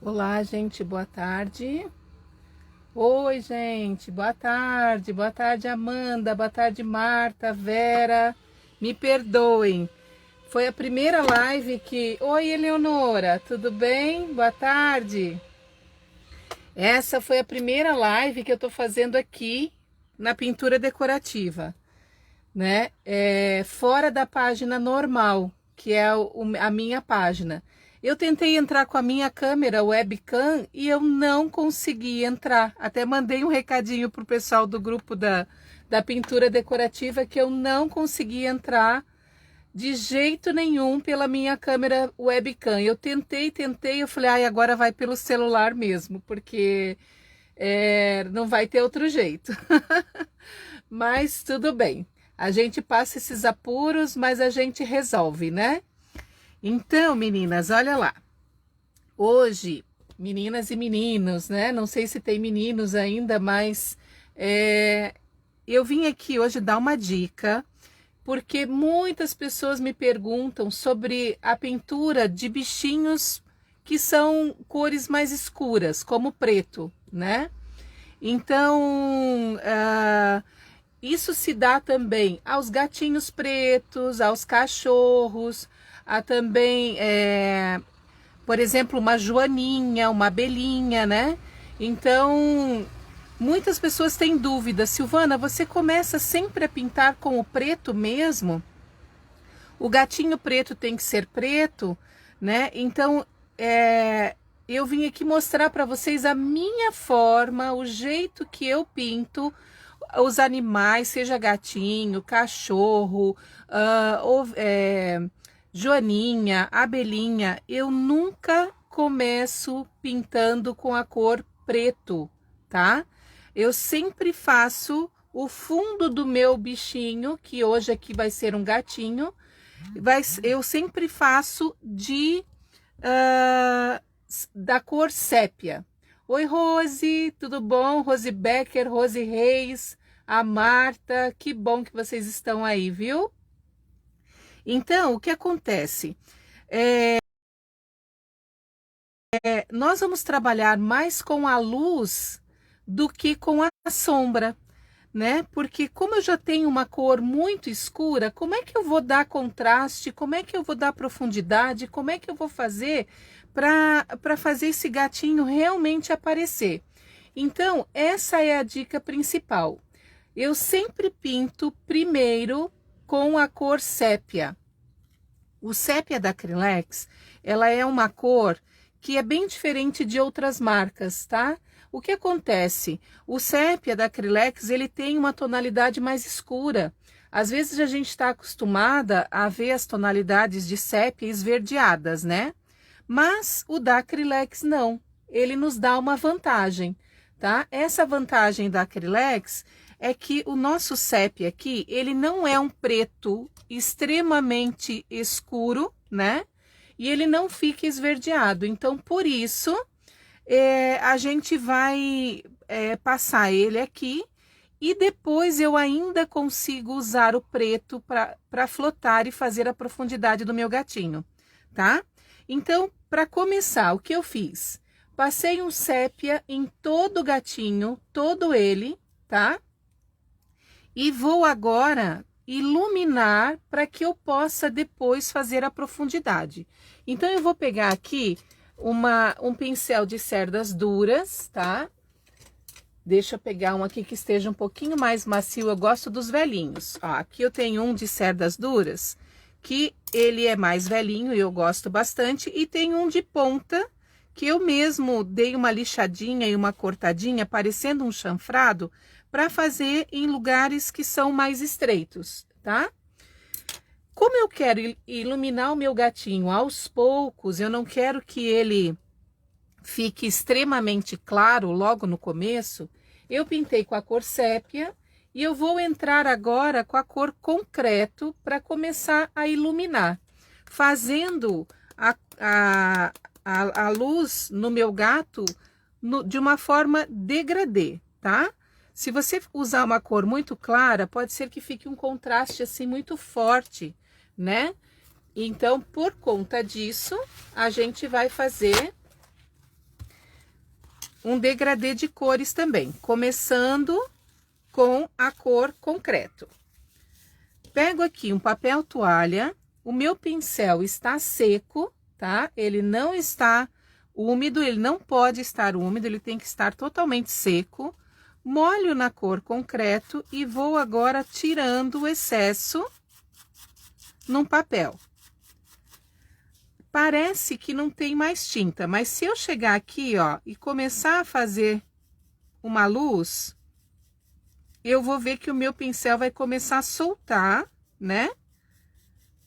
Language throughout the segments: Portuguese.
Olá, gente, boa tarde. Oi, gente, boa tarde. Boa tarde, Amanda. Boa tarde, Marta, Vera. Me perdoem. Foi a primeira live que. Oi, Eleonora, tudo bem? Boa tarde. Essa foi a primeira live que eu tô fazendo aqui na pintura decorativa, né? Fora da página normal, que é a minha página. Eu tentei entrar com a minha câmera webcam e eu não consegui entrar. Até mandei um recadinho pro pessoal do grupo da pintura decorativa que eu não consegui entrar de jeito nenhum pela minha câmera webcam. Eu tentei, eu falei, ai, agora vai pelo celular mesmo, porque não vai ter outro jeito. Mas tudo bem. A gente passa esses apuros, mas a gente resolve, né? Então, meninas, olha lá. Hoje, meninas e meninos, né? Não sei se tem meninos ainda, mas eu vim aqui hoje dar uma dica, porque muitas pessoas me perguntam sobre a pintura de bichinhos que são cores mais escuras, como preto, né? Então, isso se dá também aos gatinhos pretos, aos cachorros, a também, por exemplo, uma joaninha, uma abelhinha, né? Então, muitas pessoas têm dúvida. Silvana, você começa sempre a pintar com o preto mesmo? O gatinho preto tem que ser preto, né? Então, eu vim aqui mostrar para vocês a minha forma, o jeito que eu pinto os animais, seja gatinho, cachorro, joaninha, abelhinha. Eu nunca começo pintando com a cor preto, tá? Eu sempre faço o fundo do meu bichinho, que hoje aqui vai ser um gatinho, eu sempre faço da cor sépia. Oi, Rose, tudo bom? Rose Becker, Rose Reis, a Marta, que bom que vocês estão aí, viu? Então, o que acontece? Nós vamos trabalhar mais com a luz do que com a sombra, né? Porque como eu já tenho uma cor muito escura, como é que eu vou dar contraste? Como é que eu vou dar profundidade? Como é que eu vou fazer para fazer esse gatinho realmente aparecer? Então, essa é a dica principal. Eu sempre pinto primeiro com a cor sépia. O sépia da Acrylex, ela é uma cor que é bem diferente de outras marcas, tá? O que acontece? O sépia da Acrylex, ele tem uma tonalidade mais escura. Às vezes a gente está acostumada a ver as tonalidades de sépia esverdeadas, né? Mas o da Acrylex não. Ele nos dá uma vantagem, tá? Essa vantagem da Acrylex é que o nosso sépia aqui, ele não é um preto extremamente escuro, né? E ele não fica esverdeado. Então, por isso, a gente vai passar ele aqui e depois eu ainda consigo usar o preto para flotar e fazer a profundidade do meu gatinho, tá? Então, para começar, o que eu fiz? Passei um sépia em todo o gatinho, todo ele, tá? E vou agora iluminar para que eu possa depois fazer a profundidade. Então, eu vou pegar aqui um pincel de cerdas duras, tá? Deixa eu pegar um aqui que esteja um pouquinho mais macio, eu gosto dos velhinhos. Ó, aqui eu tenho um de cerdas duras, que ele é mais velhinho e eu gosto bastante. E tem um de ponta, que eu mesmo dei uma lixadinha e uma cortadinha, parecendo um chanfrado, para fazer em lugares que são mais estreitos, tá? Como eu quero iluminar o meu gatinho aos poucos, eu não quero que ele fique extremamente claro logo no começo, eu pintei com a cor sépia e eu vou entrar agora com a cor concreto para começar a iluminar, fazendo a luz no meu gato de uma forma degradê, tá? Se você usar uma cor muito clara, pode ser que fique um contraste assim muito forte, né? Então, por conta disso, a gente vai fazer um degradê de cores também, começando com a cor concreto. Pego aqui um papel toalha, o meu pincel está seco, tá? Ele não está úmido, ele não pode estar úmido, ele tem que estar totalmente seco. Molho na cor concreto e vou agora tirando o excesso num papel. Parece que não tem mais tinta, mas se eu chegar aqui, ó, e começar a fazer uma luz, eu vou ver que o meu pincel vai começar a soltar, né?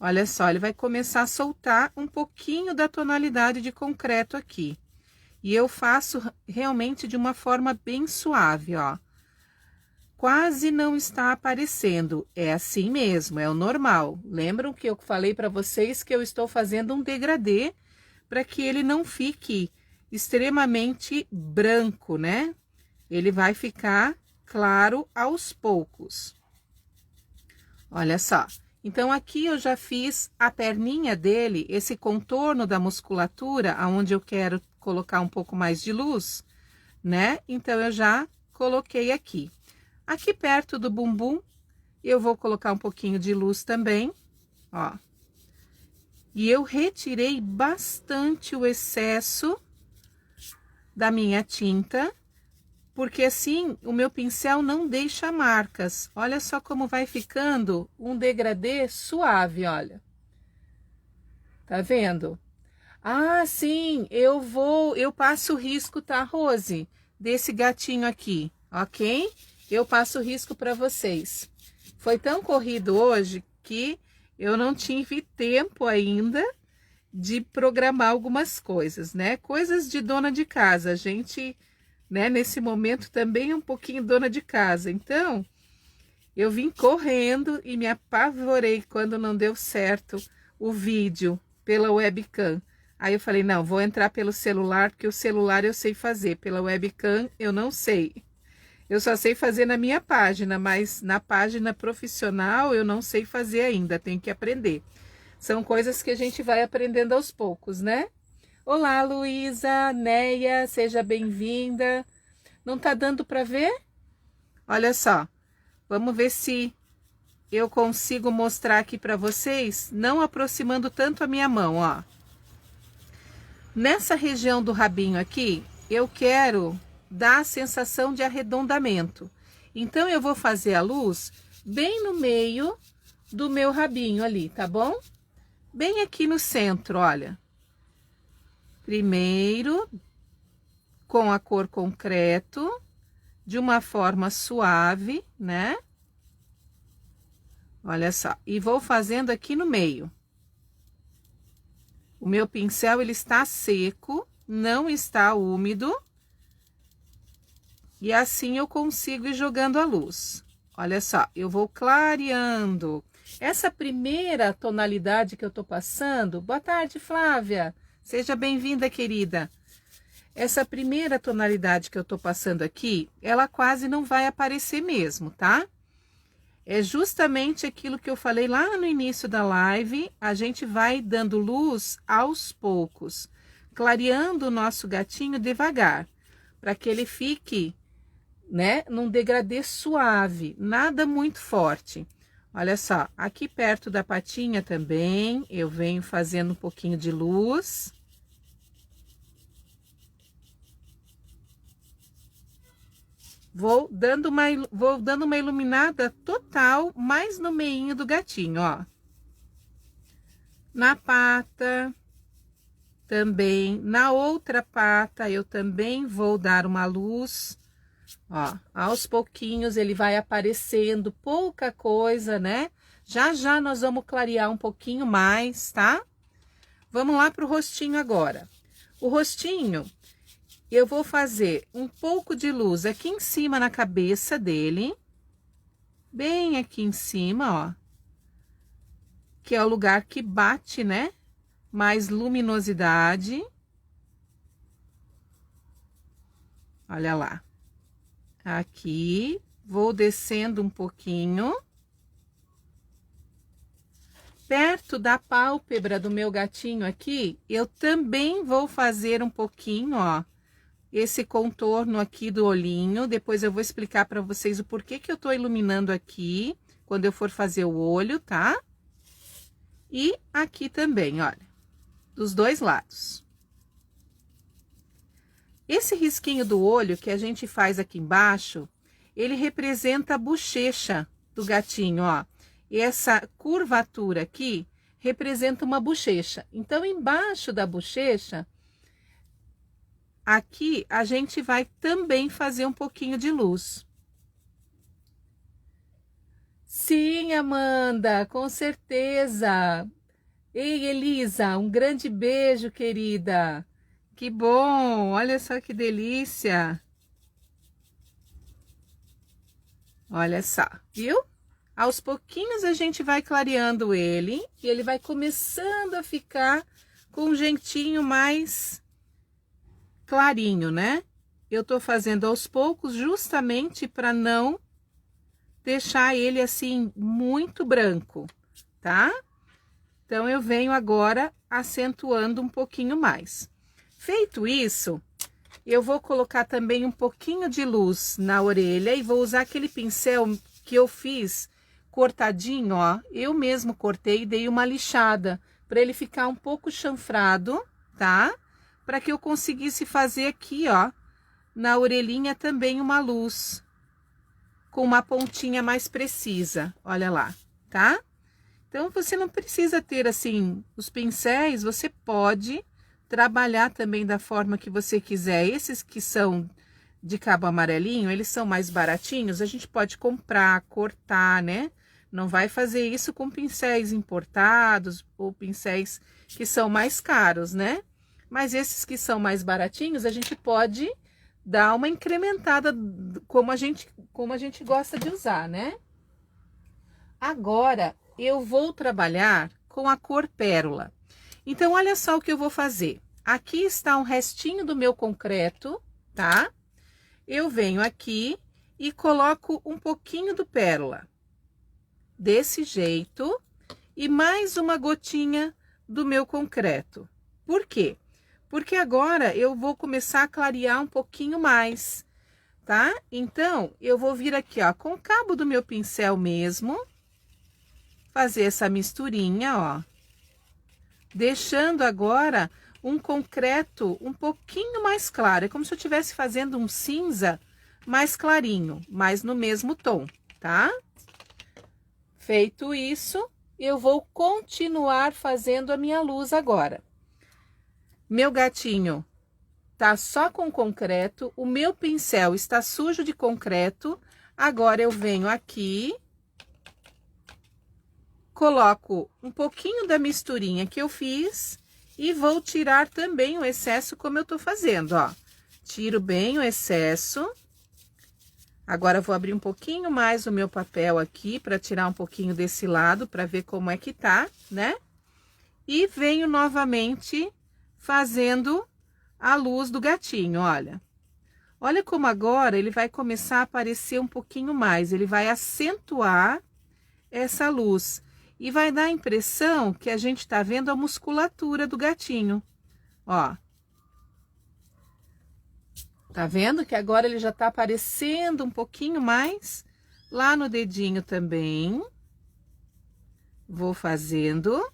Olha só, ele vai começar a soltar um pouquinho da tonalidade de concreto aqui. E eu faço realmente de uma forma bem suave, ó. Quase não está aparecendo, é assim mesmo, é o normal. Lembram que eu falei para vocês que eu estou fazendo um degradê para que ele não fique extremamente branco, né? Ele vai ficar claro aos poucos. Olha só. Então, aqui eu já fiz a perninha dele, esse contorno da musculatura, aonde eu quero colocar um pouco mais de luz, né? Então, eu já coloquei aqui. Aqui perto do bumbum, eu vou colocar um pouquinho de luz também, ó. E eu retirei bastante o excesso da minha tinta, porque assim o meu pincel não deixa marcas. Olha só como vai ficando um degradê suave, olha. Tá vendo? Ah, sim, eu passo o risco, tá, Rose? Desse gatinho aqui, ok? Eu passo o risco para vocês. Foi tão corrido hoje que eu não tive tempo ainda de programar algumas coisas, né? Coisas de dona de casa. A gente, né, nesse momento também é um pouquinho dona de casa. Então, eu vim correndo e me apavorei quando não deu certo o vídeo pela webcam. Aí eu falei, não, vou entrar pelo celular, porque o celular eu sei fazer. Pela webcam eu não sei. Eu só sei fazer na minha página, mas na página profissional eu não sei fazer ainda, tenho que aprender. São coisas que a gente vai aprendendo aos poucos, né? Olá, Luísa, Neia, seja bem-vinda. Não tá dando para ver? Olha só, vamos ver se eu consigo mostrar aqui para vocês, não aproximando tanto a minha mão, ó. Nessa região do rabinho aqui, eu quero dar a sensação de arredondamento. Então, eu vou fazer a luz bem no meio do meu rabinho ali, tá bom? Bem aqui no centro, olha. Primeiro, com a cor concreto, de uma forma suave, né? Olha só. E vou fazendo aqui no meio. O meu pincel, ele está seco, não está úmido. E assim eu consigo ir jogando a luz. Olha só, eu vou clareando. Essa primeira tonalidade que eu tô passando... Boa tarde, Flávia. Seja bem-vinda, querida. Essa primeira tonalidade que eu tô passando aqui, ela quase não vai aparecer mesmo, tá? É justamente aquilo que eu falei lá no início da live. A gente vai dando luz aos poucos, clareando o nosso gatinho devagar, para que ele fique, né, num degradê suave, nada muito forte. Olha só, aqui perto da patinha também, eu venho fazendo um pouquinho de luz. Vou dando uma iluminada total, mais no meinho do gatinho, ó. Na pata também, na outra pata eu também vou dar uma luz. Ó, aos pouquinhos ele vai aparecendo, pouca coisa, né? Já já nós vamos clarear um pouquinho mais, tá? Vamos lá pro rostinho agora. O rostinho, eu vou fazer um pouco de luz aqui em cima na cabeça dele. Bem aqui em cima, ó. Que é o lugar que bate, né? Mais luminosidade. Olha lá. Aqui, vou descendo um pouquinho. Perto da pálpebra do meu gatinho aqui, eu também vou fazer um pouquinho, ó. esse contorno aqui do olhinho. Depois eu vou explicar para vocês o porquê que eu tô iluminando aqui, quando eu for fazer o olho, tá? E aqui também, olha, dos dois lados. Esse risquinho do olho que a gente faz aqui embaixo, ele representa a bochecha do gatinho, ó. E essa curvatura aqui representa uma bochecha. Então, embaixo da bochecha, aqui a gente vai também fazer um pouquinho de luz. Sim, Amanda, com certeza. Ei, Elisa, um grande beijo, querida. Que bom, olha só que delícia. Olha só, viu? Aos pouquinhos a gente vai clareando ele e ele vai começando a ficar com um jeitinho mais clarinho, né? Eu tô fazendo aos poucos justamente para não deixar ele assim muito branco, tá? Então eu venho agora acentuando um pouquinho mais. Feito isso, eu vou colocar também um pouquinho de luz na orelha e vou usar aquele pincel que eu fiz cortadinho, ó. Eu mesmo cortei e dei uma lixada para ele ficar um pouco chanfrado, tá? Para que eu conseguisse fazer aqui, ó, na orelhinha também uma luz com uma pontinha mais precisa, olha lá, tá? Então você não precisa ter assim os pincéis, você pode trabalhar também da forma que você quiser. Esses que são de cabo amarelinho, eles são mais baratinhos, a gente pode comprar, cortar, né? Não vai fazer isso com pincéis importados ou pincéis que são mais caros, né? Mas esses que são mais baratinhos, a gente pode dar uma incrementada como a gente gosta de usar, né? Agora, eu vou trabalhar com a cor pérola. Então, olha só o que eu vou fazer. Aqui está um restinho do meu concreto, tá? Eu venho aqui e coloco um pouquinho do pérola. Desse jeito. E mais uma gotinha do meu concreto. Por quê? Porque agora eu vou começar a clarear um pouquinho mais, tá? Então, eu vou vir aqui, ó, com o cabo do meu pincel mesmo, fazer essa misturinha, ó. Deixando agora um concreto um pouquinho mais claro. É como se eu estivesse fazendo um cinza mais clarinho, mas no mesmo tom, tá? Feito isso, eu vou continuar fazendo a minha luz agora. Meu gatinho tá só com concreto, o meu pincel está sujo de concreto. Agora eu venho aqui, coloco um pouquinho da misturinha que eu fiz e vou tirar também o excesso como eu tô fazendo, ó. Tiro bem o excesso. Agora eu vou abrir um pouquinho mais o meu papel aqui para tirar um pouquinho desse lado para ver como é que tá, né? E venho novamente fazendo a luz do gatinho, olha. Olha como agora ele vai começar a aparecer um pouquinho mais, ele vai acentuar essa luz. E vai dar a impressão que a gente tá vendo a musculatura do gatinho, ó. Tá vendo que agora ele já tá aparecendo um pouquinho mais lá no dedinho também. Vou fazendo.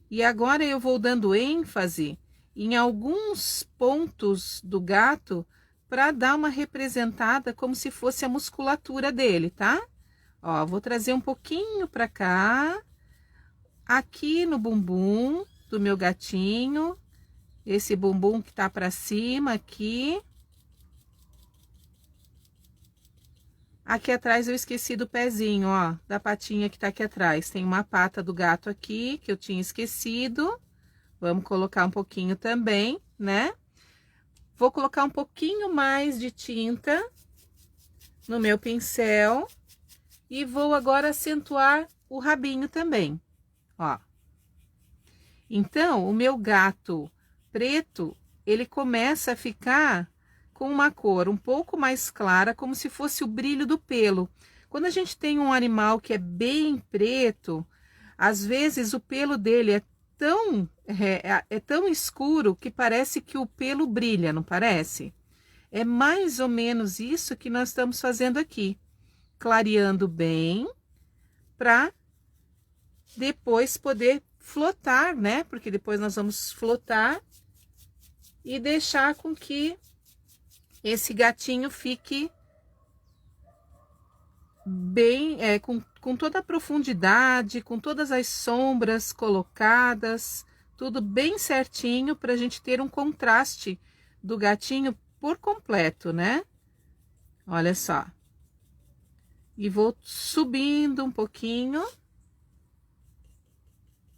E agora eu vou dando ênfase em alguns pontos do gato para dar uma representada como se fosse a musculatura dele, tá? Ó, vou trazer um pouquinho para cá, aqui no bumbum do meu gatinho, esse bumbum que tá para cima aqui. Aqui atrás eu esqueci do pezinho, ó, da patinha que tá aqui atrás. Tem uma pata do gato aqui que eu tinha esquecido. Vamos colocar um pouquinho também, né? Vou colocar um pouquinho mais de tinta no meu pincel e vou agora acentuar o rabinho também, ó. Então, o meu gato preto, ele começa a ficar com uma cor um pouco mais clara, como se fosse o brilho do pelo. Quando a gente tem um animal que é bem preto, às vezes o pelo dele é tão escuro que parece que o pelo brilha, não parece? É mais ou menos isso que nós estamos fazendo aqui. Clareando bem, para depois poder flotar, né? Porque depois nós vamos flotar e deixar com que esse gatinho fique bem, com toda a profundidade, com todas as sombras colocadas, tudo bem certinho para a gente ter um contraste do gatinho por completo, né? Olha só. E vou subindo um pouquinho,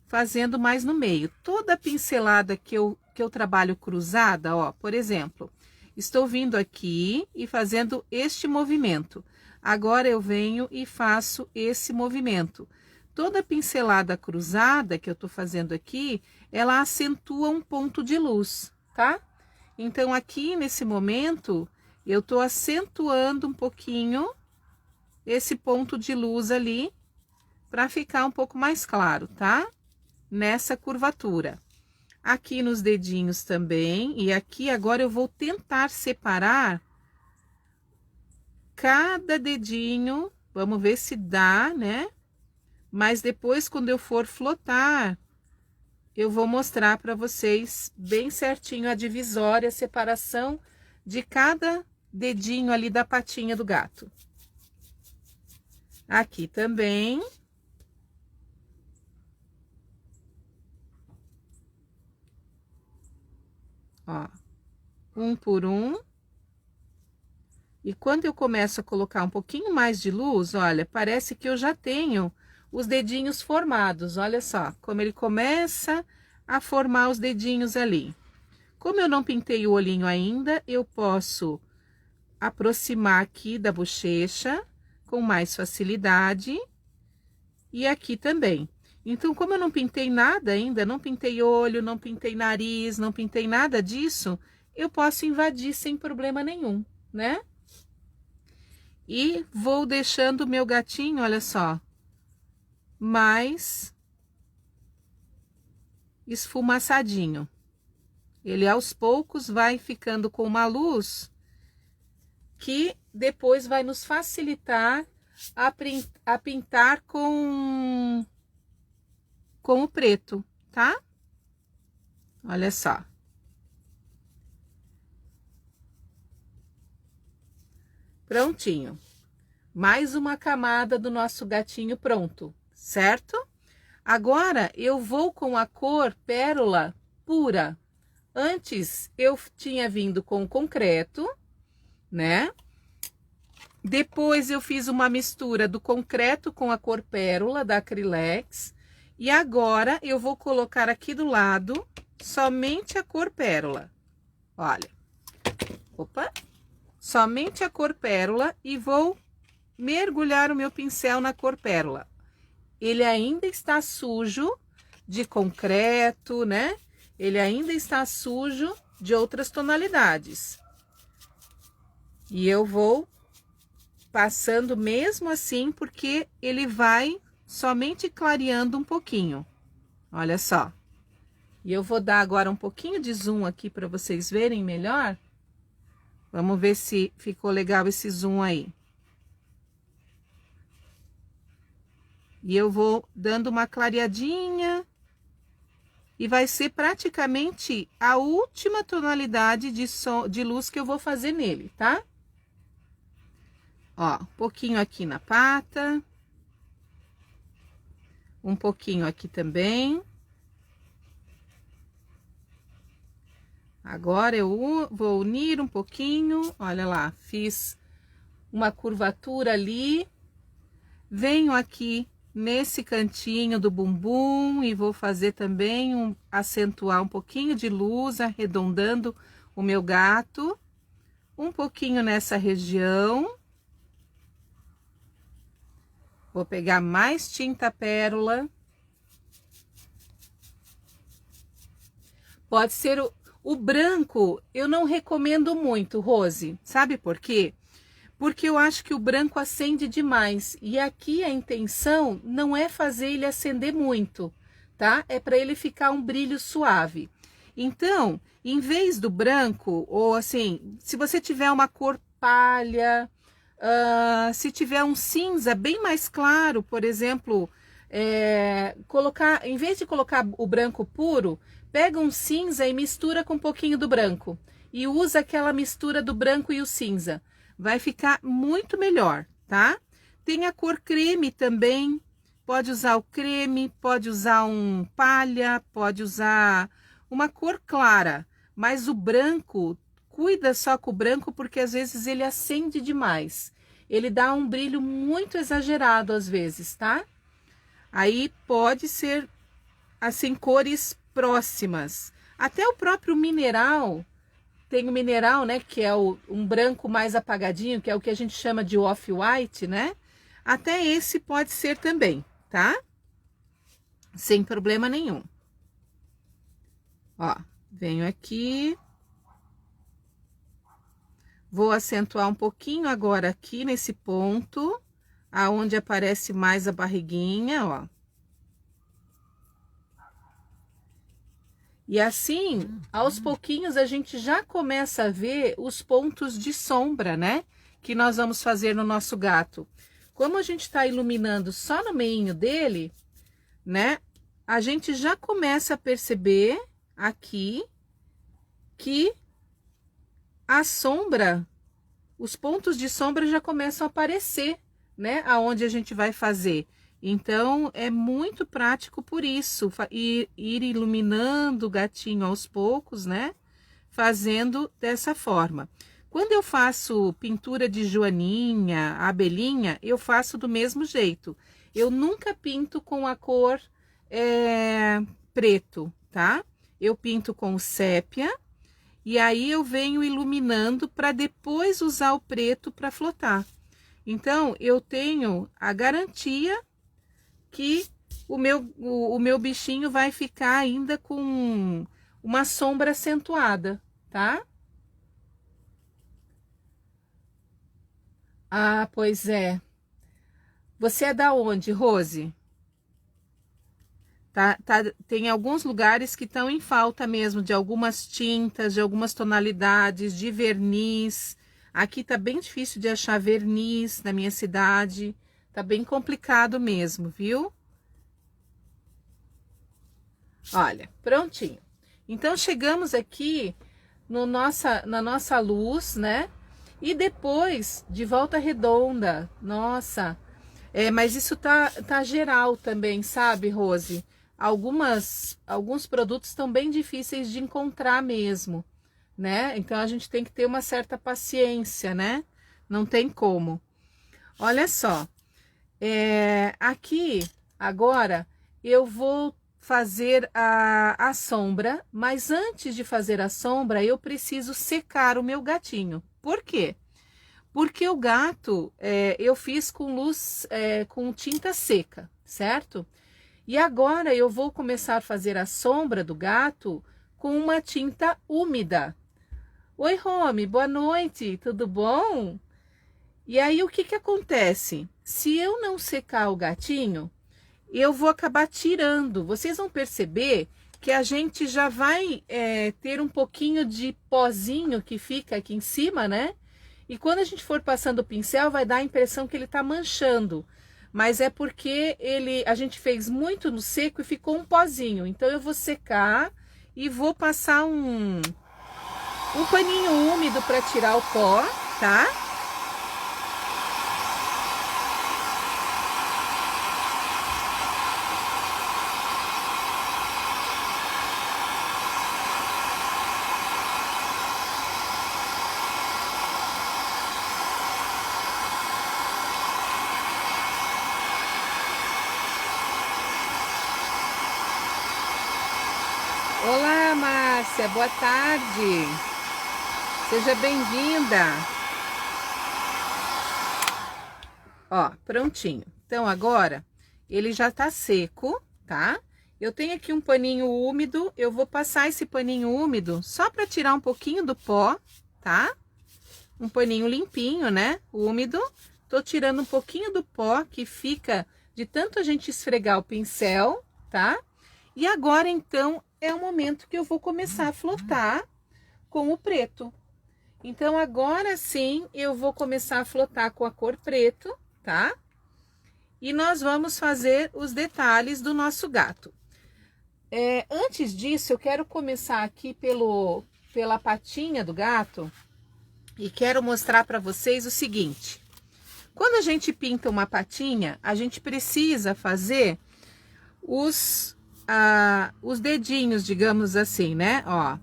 fazendo mais no meio. Toda pincelada que eu trabalho cruzada, ó, por exemplo, estou vindo aqui e fazendo este movimento. Agora eu venho e faço esse movimento. Toda pincelada cruzada que eu tô fazendo aqui, ela acentua um ponto de luz, tá? Então aqui nesse momento, eu tô acentuando um pouquinho esse ponto de luz ali, para ficar um pouco mais claro, tá? Nessa curvatura. Aqui nos dedinhos também, e aqui agora eu vou tentar separar cada dedinho, vamos ver se dá, né? Mas depois, quando eu for flotar, eu vou mostrar para vocês bem certinho a divisória, a separação de cada dedinho ali da patinha do gato. Aqui também. Ó, um por um. E quando eu começo a colocar um pouquinho mais de luz, olha, parece que eu já tenho os dedinhos formados. Olha só, como ele começa a formar os dedinhos ali. Como eu não pintei o olhinho ainda, eu posso aproximar aqui da bochecha com mais facilidade. E aqui também. Então, como eu não pintei nada ainda, não pintei olho, não pintei nariz, não pintei nada disso, eu posso invadir sem problema nenhum, né? E vou deixando o meu gatinho, olha só, mais esfumaçadinho. Ele aos poucos vai ficando com uma luz que depois vai nos facilitar a pintar com o preto, tá? Olha só. Prontinho. Mais uma camada do nosso gatinho pronto, certo? Agora, eu vou com a cor pérola pura. Antes, eu tinha vindo com concreto, né? Depois, eu fiz uma mistura do concreto com a cor pérola da Acrylex. E agora, eu vou colocar aqui do lado somente a cor pérola. Olha. Opa! Somente a cor pérola e vou mergulhar o meu pincel na cor pérola. Ele ainda está sujo de concreto, né? Ele ainda está sujo de outras tonalidades. E eu vou passando mesmo assim, porque ele vai somente clareando um pouquinho. Olha só. E eu vou dar agora um pouquinho de zoom aqui para vocês verem melhor. Vamos ver se ficou legal esse zoom aí. E eu vou dando uma clareadinha. E vai ser praticamente a última tonalidade de luz que eu vou fazer nele, tá? Ó, um pouquinho aqui na pata. Um pouquinho aqui também. Agora eu vou unir um pouquinho, olha lá, fiz uma curvatura ali, venho aqui nesse cantinho do bumbum e vou fazer também acentuar um pouquinho de luz, arredondando o meu gato, um pouquinho nessa região. Vou pegar mais tinta pérola. Pode ser o branco, eu não recomendo muito, Rose. Sabe por quê? Porque eu acho que o branco acende demais. E aqui a intenção não é fazer ele acender muito, tá? É para ele ficar um brilho suave. Então, em vez do branco, ou assim, se você tiver uma cor palha, se tiver um cinza bem mais claro, por exemplo, colocar, em vez de colocar o branco puro, pega um cinza e mistura com um pouquinho do branco. E usa aquela mistura do branco e o cinza. Vai ficar muito melhor, tá? Tem a cor creme também. Pode usar o creme, pode usar um palha, pode usar uma cor clara. Mas o branco, cuida só com o branco, porque às vezes ele acende demais. Ele dá um brilho muito exagerado às vezes, tá? Aí pode ser, assim, cores próximas. Até o próprio mineral, tem o mineral, né, que é um branco mais apagadinho, que é o que a gente chama de off-white, né? Até esse pode ser também, tá? Sem problema nenhum. Ó, venho aqui. Vou acentuar um pouquinho agora aqui nesse ponto, aonde aparece mais a barriguinha, ó. E assim, aos pouquinhos, a gente já começa a ver os pontos de sombra, né? Que nós vamos fazer no nosso gato. Como a gente está iluminando só no meinho dele, né? A gente já começa a perceber aqui que a sombra, os pontos de sombra já começam a aparecer, né? Aonde a gente vai fazer. Então, é muito prático por isso, ir iluminando o gatinho aos poucos, né? Fazendo dessa forma. Quando eu faço pintura de joaninha, abelhinha, eu faço do mesmo jeito. Eu nunca pinto com a cor preto, tá? Eu pinto com sépia e aí eu venho iluminando para depois usar o preto para flotar. Então, eu tenho a garantia que o meu bichinho vai ficar ainda com uma sombra acentuada, tá? Ah, pois é. Você é da onde, Rose? Tem alguns lugares que estão em falta mesmo de algumas tintas, de algumas tonalidades, de verniz. Aqui tá bem difícil de achar verniz na minha cidade. Tá bem complicado mesmo, viu? Olha, prontinho. Então, chegamos aqui no na nossa luz, né? E depois, de volta redonda. Nossa, mas isso tá geral também, sabe, Rose? Alguns produtos estão bem difíceis de encontrar mesmo, né? Então, a gente tem que ter uma certa paciência, né? Não tem como. Olha só, aqui, agora, eu vou fazer a sombra, mas antes de fazer a sombra, eu preciso secar o meu gatinho. Por quê? Porque o gato, eu fiz com luz, com tinta seca, certo? E agora eu vou começar a fazer a sombra do gato com uma tinta úmida. Oi, Rome, boa noite, tudo bom? E aí, o que que acontece? Se eu não secar o gatinho, eu vou acabar tirando. Vocês vão perceber que a gente já vai ter um pouquinho de pozinho que fica aqui em cima, né? E quando a gente for passando o pincel, vai dar a impressão que ele tá manchando. Mas é porque a gente fez muito no seco e ficou um pozinho. Então, eu vou secar e vou passar um paninho úmido para tirar o pó, tá? Olá, Márcia, boa tarde. Seja bem-vinda. Ó, prontinho. Então, agora, ele já tá seco, tá? Eu tenho aqui um paninho úmido, eu vou passar esse paninho úmido só para tirar um pouquinho do pó, tá? Um paninho limpinho, né? Úmido. Tô tirando um pouquinho do pó que fica de tanto a gente esfregar o pincel, tá? E agora, então, é o momento que eu vou começar a flotar com o preto. Então, agora sim, eu vou começar a flotar com a cor preto, tá? E nós vamos fazer os detalhes do nosso gato. Antes disso, eu quero começar aqui pela patinha do gato e quero mostrar para vocês o seguinte. Quando a gente pinta uma patinha, a gente precisa fazer os dedinhos, digamos assim, né? Ó,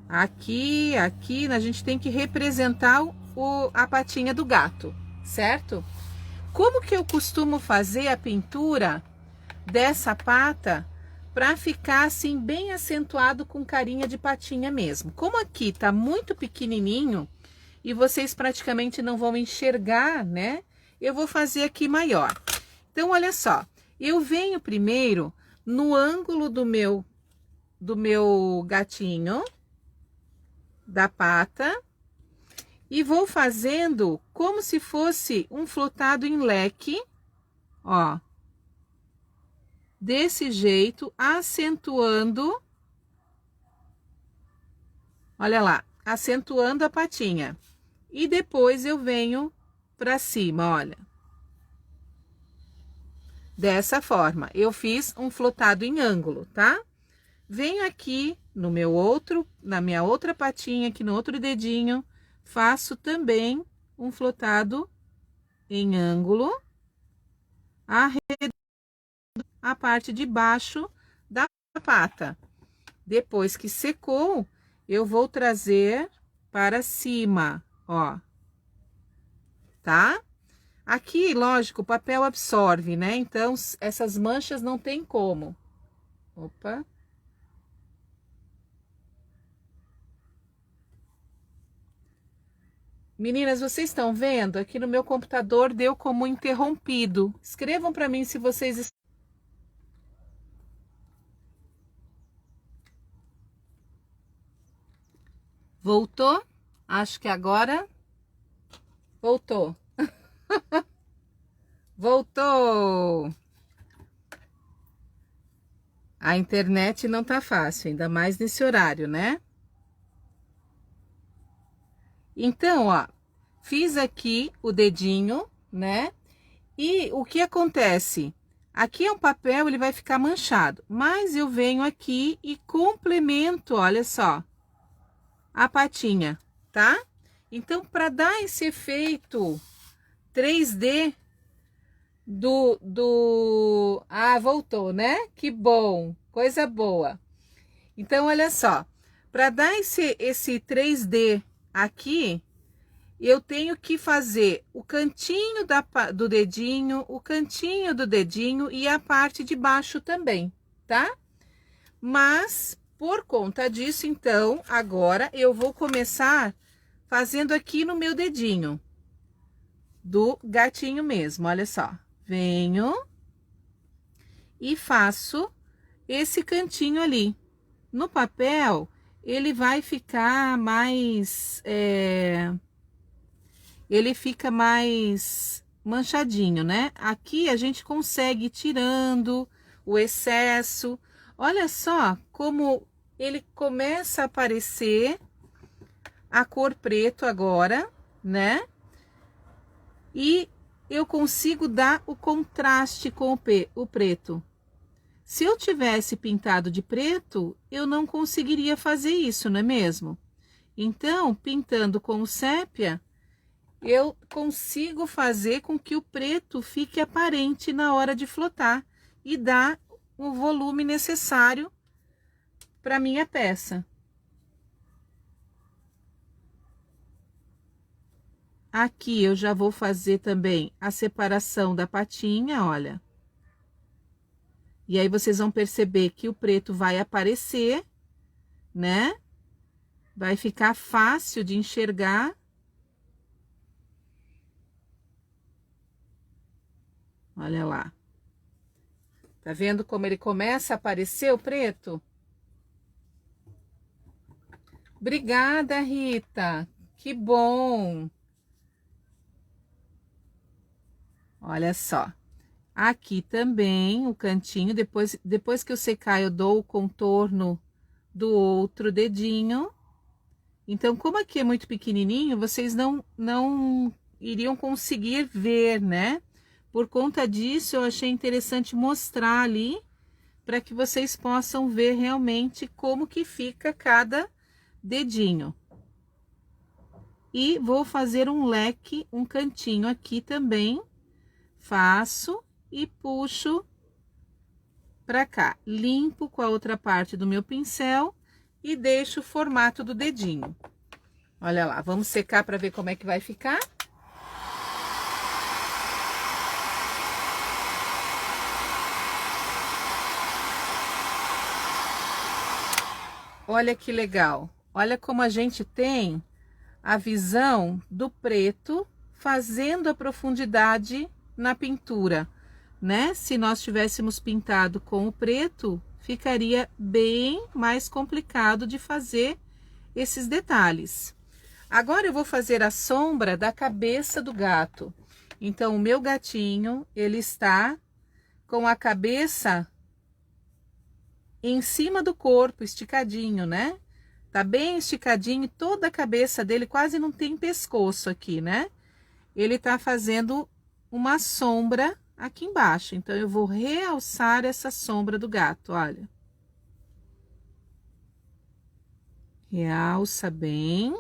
aqui, a gente tem que representar a patinha do gato, certo? Como que eu costumo fazer a pintura dessa pata para ficar assim bem acentuado com carinha de patinha mesmo? Como aqui tá muito pequenininho e vocês praticamente não vão enxergar, né? Eu vou fazer aqui maior. Então, olha só, eu venho primeiro no ângulo do meu gatinho, da pata, e vou fazendo como se fosse um flotado em leque, ó, desse jeito, acentuando, olha lá, acentuando a patinha. E depois eu venho pra cima, olha. Dessa forma, eu fiz um flotado em ângulo, tá? Venho aqui na minha outra patinha, aqui no outro dedinho, faço também um flotado em ângulo, arredondando a parte de baixo da pata. Depois que secou, eu vou trazer para cima, ó, tá? Aqui, lógico, o papel absorve, né? Então, essas manchas não tem como. Opa! Meninas, vocês estão vendo? Aqui no meu computador deu como interrompido. Escrevam para mim se vocês... Voltou? Acho que agora... Voltou. Voltou! A internet não tá fácil, ainda mais nesse horário, né? Então, ó, fiz aqui o dedinho, né? E o que acontece? Aqui é um papel, ele vai ficar manchado, mas eu venho aqui e complemento, olha só, a patinha, tá? Então, para dar esse efeito 3D Ah, voltou, né? Que bom, coisa boa. Então, olha só, para dar esse 3D aqui, eu tenho que fazer o cantinho do dedinho, o cantinho do dedinho e a parte de baixo também, tá? Mas, por conta disso, então, agora eu vou começar fazendo aqui no meu dedinho, do gatinho mesmo, olha só. Venho e faço esse cantinho ali. No papel, ele vai ficar mais... ele fica mais manchadinho, né? Aqui a gente consegue ir tirando o excesso. Olha só como ele começa a aparecer a cor preto agora, né? E eu consigo dar o contraste com o preto. Se eu tivesse pintado de preto, eu não conseguiria fazer isso, não é mesmo? Então, pintando com o sépia, eu consigo fazer com que o preto fique aparente na hora de flotar e dar o volume necessário para minha peça. Aqui eu já vou fazer também a separação da patinha, olha. E aí vocês vão perceber que o preto vai aparecer, né? Vai ficar fácil de enxergar. Olha lá. Tá vendo como ele começa a aparecer o preto? Obrigada, Rita. Que bom. Olha só. Aqui também o cantinho, depois que eu secar, eu dou o contorno do outro dedinho. Então, como aqui é muito pequenininho, vocês não iriam conseguir ver, né? Por conta disso, eu achei interessante mostrar ali para que vocês possam ver realmente como que fica cada dedinho. E vou fazer um leque, um cantinho aqui também. Faço e puxo para cá. Limpo com a outra parte do meu pincel e deixo o formato do dedinho. Olha lá, vamos secar para ver como é que vai ficar. Olha que legal. Olha como a gente tem a visão do preto fazendo a profundidade na pintura, né? Se nós tivéssemos pintado com o preto, ficaria bem mais complicado de fazer esses detalhes. Agora eu vou fazer a sombra da cabeça do gato. Então, o meu gatinho, ele está com a cabeça em cima do corpo, esticadinho, né? Tá bem esticadinho, toda a cabeça dele quase não tem pescoço aqui, né? Ele tá fazendo uma sombra aqui embaixo. Então, eu vou realçar essa sombra do gato, olha. Realça bem.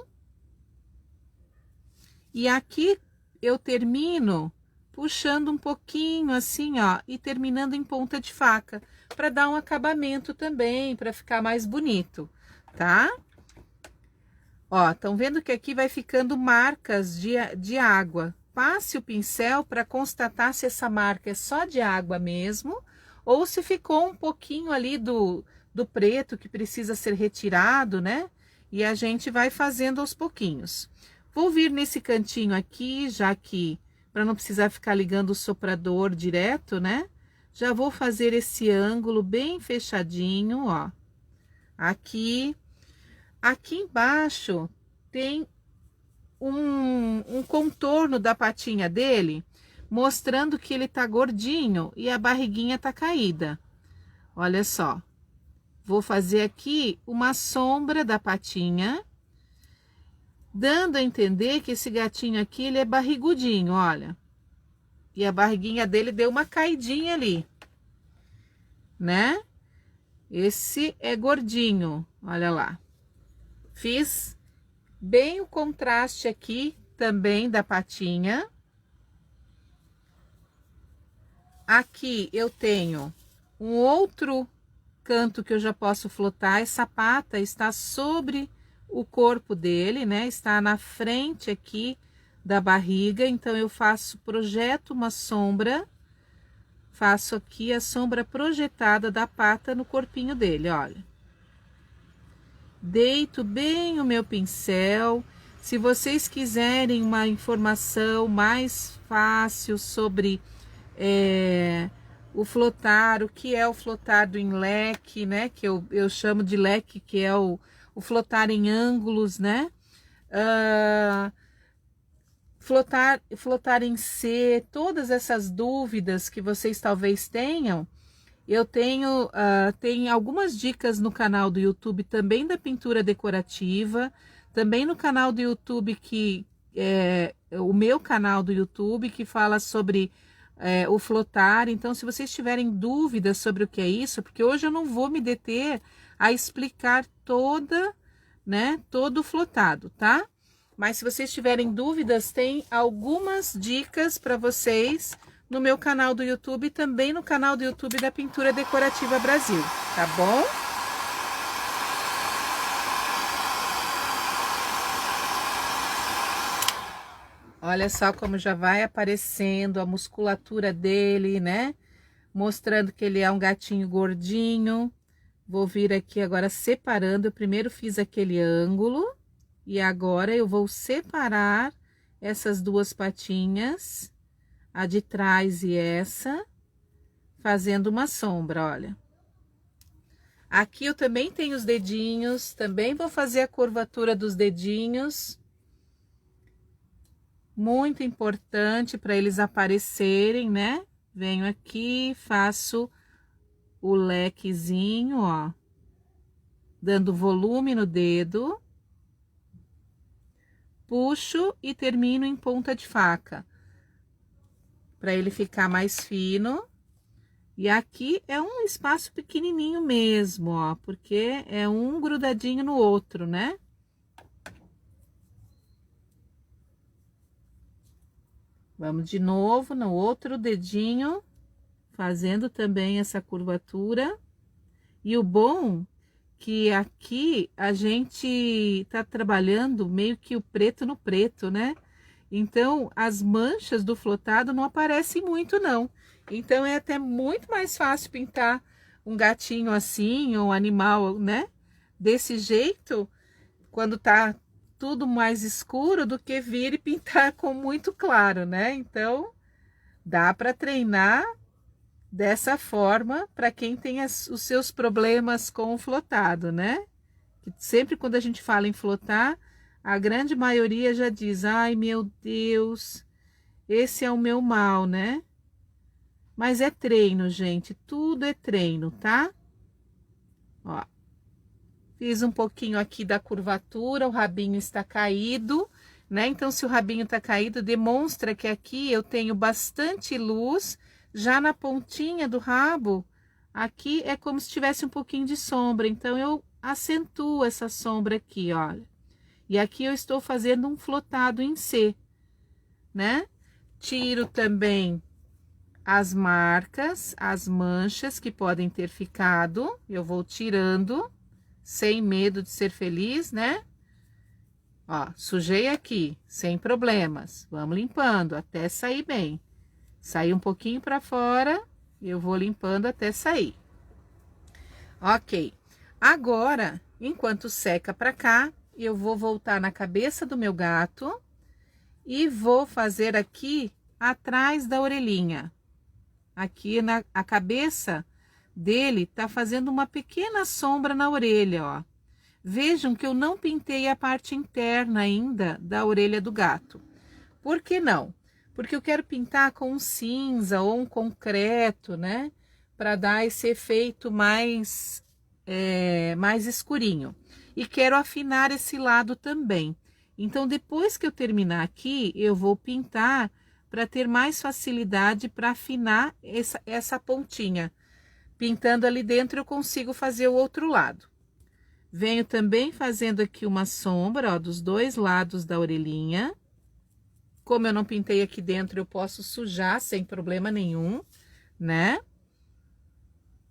E aqui eu termino puxando um pouquinho assim, ó, e terminando em ponta de faca, para dar um acabamento também, para ficar mais bonito, tá? Ó, estão vendo que aqui vai ficando marcas de água. Passe o pincel para constatar se essa marca é só de água mesmo, ou se ficou um pouquinho ali do preto que precisa ser retirado, né? E a gente vai fazendo aos pouquinhos. Vou vir nesse cantinho aqui, já que, para não precisar ficar ligando o soprador direto, né? Já vou fazer esse ângulo bem fechadinho, ó. Aqui embaixo tem um contorno da patinha dele, mostrando que ele tá gordinho e a barriguinha tá caída. Olha só. Vou fazer aqui uma sombra da patinha, dando a entender que esse gatinho aqui, ele é barrigudinho, olha. E a barriguinha dele deu uma caidinha ali, né? Esse é gordinho, olha lá. Fiz bem o contraste aqui também da patinha. Aqui eu tenho um outro canto que eu já posso flotar. Essa pata está sobre o corpo dele, né? Está na frente aqui da barriga, então eu projeto uma sombra, faço aqui a sombra projetada da pata no corpinho dele, olha. Deito bem o meu pincel. Se vocês quiserem uma informação mais fácil sobre o flotar, o que é o flotar do leque, né? Que eu chamo de leque, que é o flotar em ângulos, né? Flotar em C, todas essas dúvidas que vocês talvez tenham, eu tenho tem algumas dicas no canal do YouTube também da pintura decorativa, também no canal do YouTube que é o meu canal do YouTube que fala sobre o flotar. Então, se vocês tiverem dúvidas sobre o que é isso, porque hoje eu não vou me deter a explicar todo o flotado, tá? Mas se vocês tiverem dúvidas, tem algumas dicas para vocês no meu canal do YouTube e também no canal do YouTube da Pintura Decorativa Brasil, tá bom? Olha só como já vai aparecendo a musculatura dele, né? Mostrando que ele é um gatinho gordinho. Vou vir aqui agora separando. Eu primeiro fiz aquele ângulo e agora eu vou separar essas duas patinhas, a de trás e essa, fazendo uma sombra, olha. Aqui eu também tenho os dedinhos, também vou fazer a curvatura dos dedinhos. Muito importante para eles aparecerem, né? Venho aqui, faço o lequezinho, ó. dando volume no dedo, puxo e termino em ponta de faca, para ele ficar mais fino. E aqui é um espaço pequenininho mesmo, ó, porque é um grudadinho no outro, né? Vamos de novo no outro dedinho, fazendo também essa curvatura. E o bom que aqui a gente tá trabalhando meio que o preto no preto, né? Então, as manchas do flotado não aparecem muito, não. Então, é até muito mais fácil pintar um gatinho assim, ou um animal, né? Desse jeito, quando tá tudo mais escuro, do que vir e pintar com muito claro, né? Então, dá para treinar dessa forma para quem tem os seus problemas com o flotado, né? Sempre quando a gente fala em flotar, a grande maioria já diz: ai meu Deus, esse é o meu mal, né? Mas é treino, gente, tudo é treino, tá? Ó, fiz um pouquinho aqui da curvatura, o rabinho está caído, né? Então, se o rabinho tá caído, demonstra que aqui eu tenho bastante luz. Já na pontinha do rabo, aqui é como se tivesse um pouquinho de sombra, então eu acentuo essa sombra aqui, olha. E aqui eu estou fazendo um flotado em C, né? Tiro também as marcas, as manchas que podem ter ficado. Eu vou tirando, sem medo de ser feliz, né? Ó, sujei aqui, sem problemas. Vamos limpando até sair bem. Sair um pouquinho para fora, eu vou limpando até sair. Ok. Agora, enquanto seca para cá, eu vou voltar na cabeça do meu gato e vou fazer aqui atrás da orelhinha. Aqui a cabeça dele tá fazendo uma pequena sombra na orelha, ó. Vejam que eu não pintei a parte interna ainda da orelha do gato. Por que não? Porque eu quero pintar com um cinza ou um concreto, né? Para dar esse efeito mais escurinho. E quero afinar esse lado também. Então, depois que eu terminar aqui, eu vou pintar para ter mais facilidade para afinar essa pontinha. Pintando ali dentro, eu consigo fazer o outro lado. Venho também fazendo aqui uma sombra, ó, dos dois lados da orelhinha. Como eu não pintei aqui dentro, eu posso sujar sem problema nenhum, né?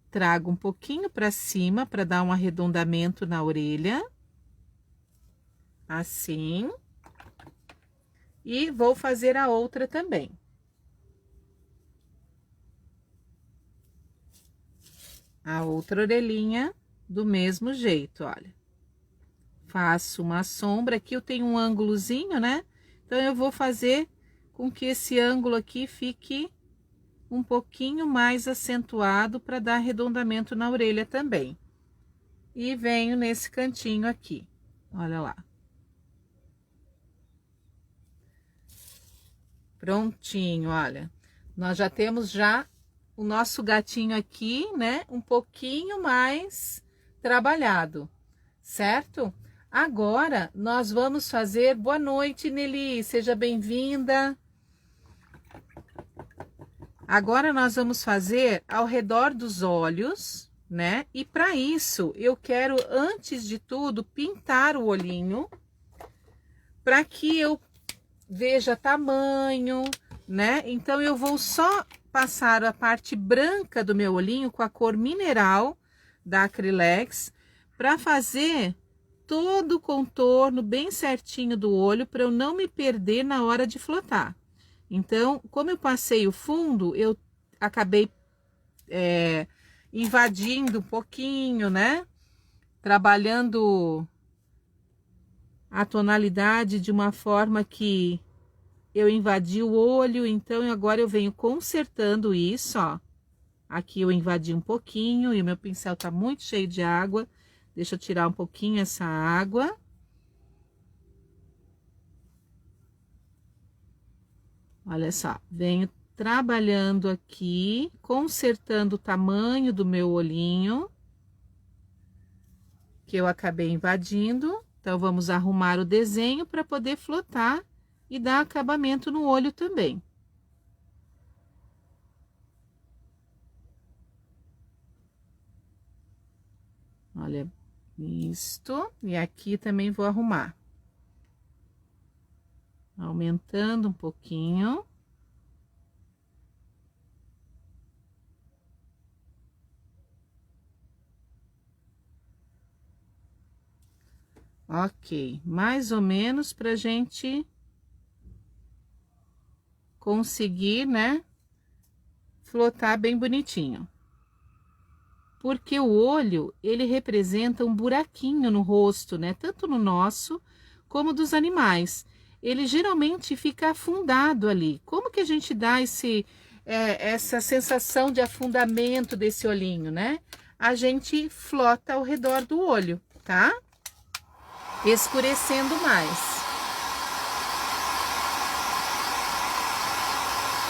Trago um pouquinho para cima para dar um arredondamento na orelha. Assim. E vou fazer a outra também. A outra orelhinha do mesmo jeito, olha. Faço uma sombra, aqui eu tenho um ângulozinho, né? Então, eu vou fazer com que esse ângulo aqui fique um pouquinho mais acentuado para dar arredondamento na orelha também. E venho nesse cantinho aqui, olha lá. Prontinho, olha. Nós já temos o nosso gatinho aqui, né? Um pouquinho mais trabalhado, certo? Agora, nós vamos fazer... Boa noite, Nelly, seja bem-vinda. Agora, nós vamos fazer ao redor dos olhos, né? E para isso, eu quero, antes de tudo, pintar o olhinho, para que eu veja tamanho, né? Então, eu vou só passar a parte branca do meu olhinho com a cor mineral da Acrylex, para fazer todo o contorno bem certinho do olho, para eu não me perder na hora de flotar. Então, como eu passei o fundo, eu acabei invadindo um pouquinho, né? Trabalhando a tonalidade de uma forma que eu invadi o olho. Então, agora eu venho consertando isso, ó. Aqui eu invadi um pouquinho e o meu pincel tá muito cheio de água. Deixa eu tirar um pouquinho essa água. Olha só, venho trabalhando aqui, consertando o tamanho do meu olhinho, que eu acabei invadindo. Então, vamos arrumar o desenho para poder flotar e dar acabamento no olho também. Olha, isto. E aqui também vou arrumar. Aumentando um pouquinho. Ok, mais ou menos pra gente conseguir, né, flotar bem bonitinho. Porque o olho, ele representa um buraquinho no rosto, né, tanto no nosso como dos animais. Ele geralmente fica afundado ali. Como que a gente dá essa sensação de afundamento desse olhinho, né? A gente flota ao redor do olho, tá? Escurecendo mais.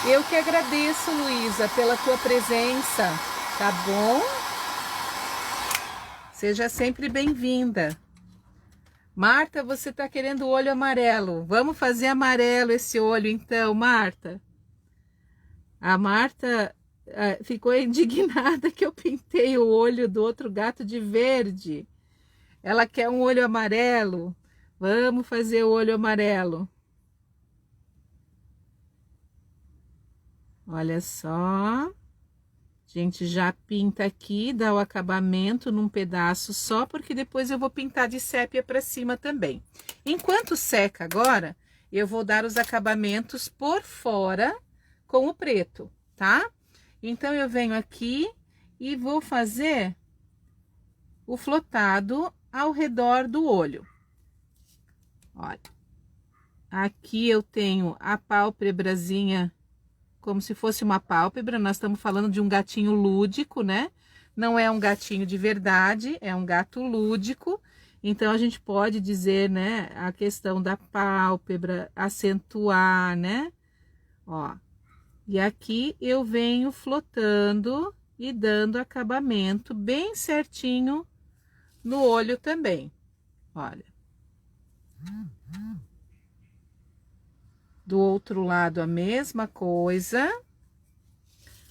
Eu que agradeço, Luísa, pela tua presença, tá bom? Seja sempre bem-vinda. Marta, você tá querendo o olho amarelo. Vamos fazer amarelo esse olho então, Marta. A Marta ficou indignada que eu pintei o olho do outro gato de verde. Ela quer um olho amarelo. Vamos fazer o olho amarelo. Olha só. A gente já pinta aqui, dá o acabamento num pedaço só, porque depois eu vou pintar de sépia para cima também. Enquanto seca agora, eu vou dar os acabamentos por fora com o preto, tá? Então, eu venho aqui e vou fazer o flotado ao redor do olho. Olha, aqui eu tenho a pálpebrazinha, como se fosse uma pálpebra. Nós estamos falando de um gatinho lúdico, né? Não é um gatinho de verdade, é um gato lúdico. Então, a gente pode dizer, né, a questão da pálpebra, acentuar, né? Ó, e aqui eu venho flotando e dando acabamento bem certinho no olho também. Olha. Do outro lado a mesma coisa.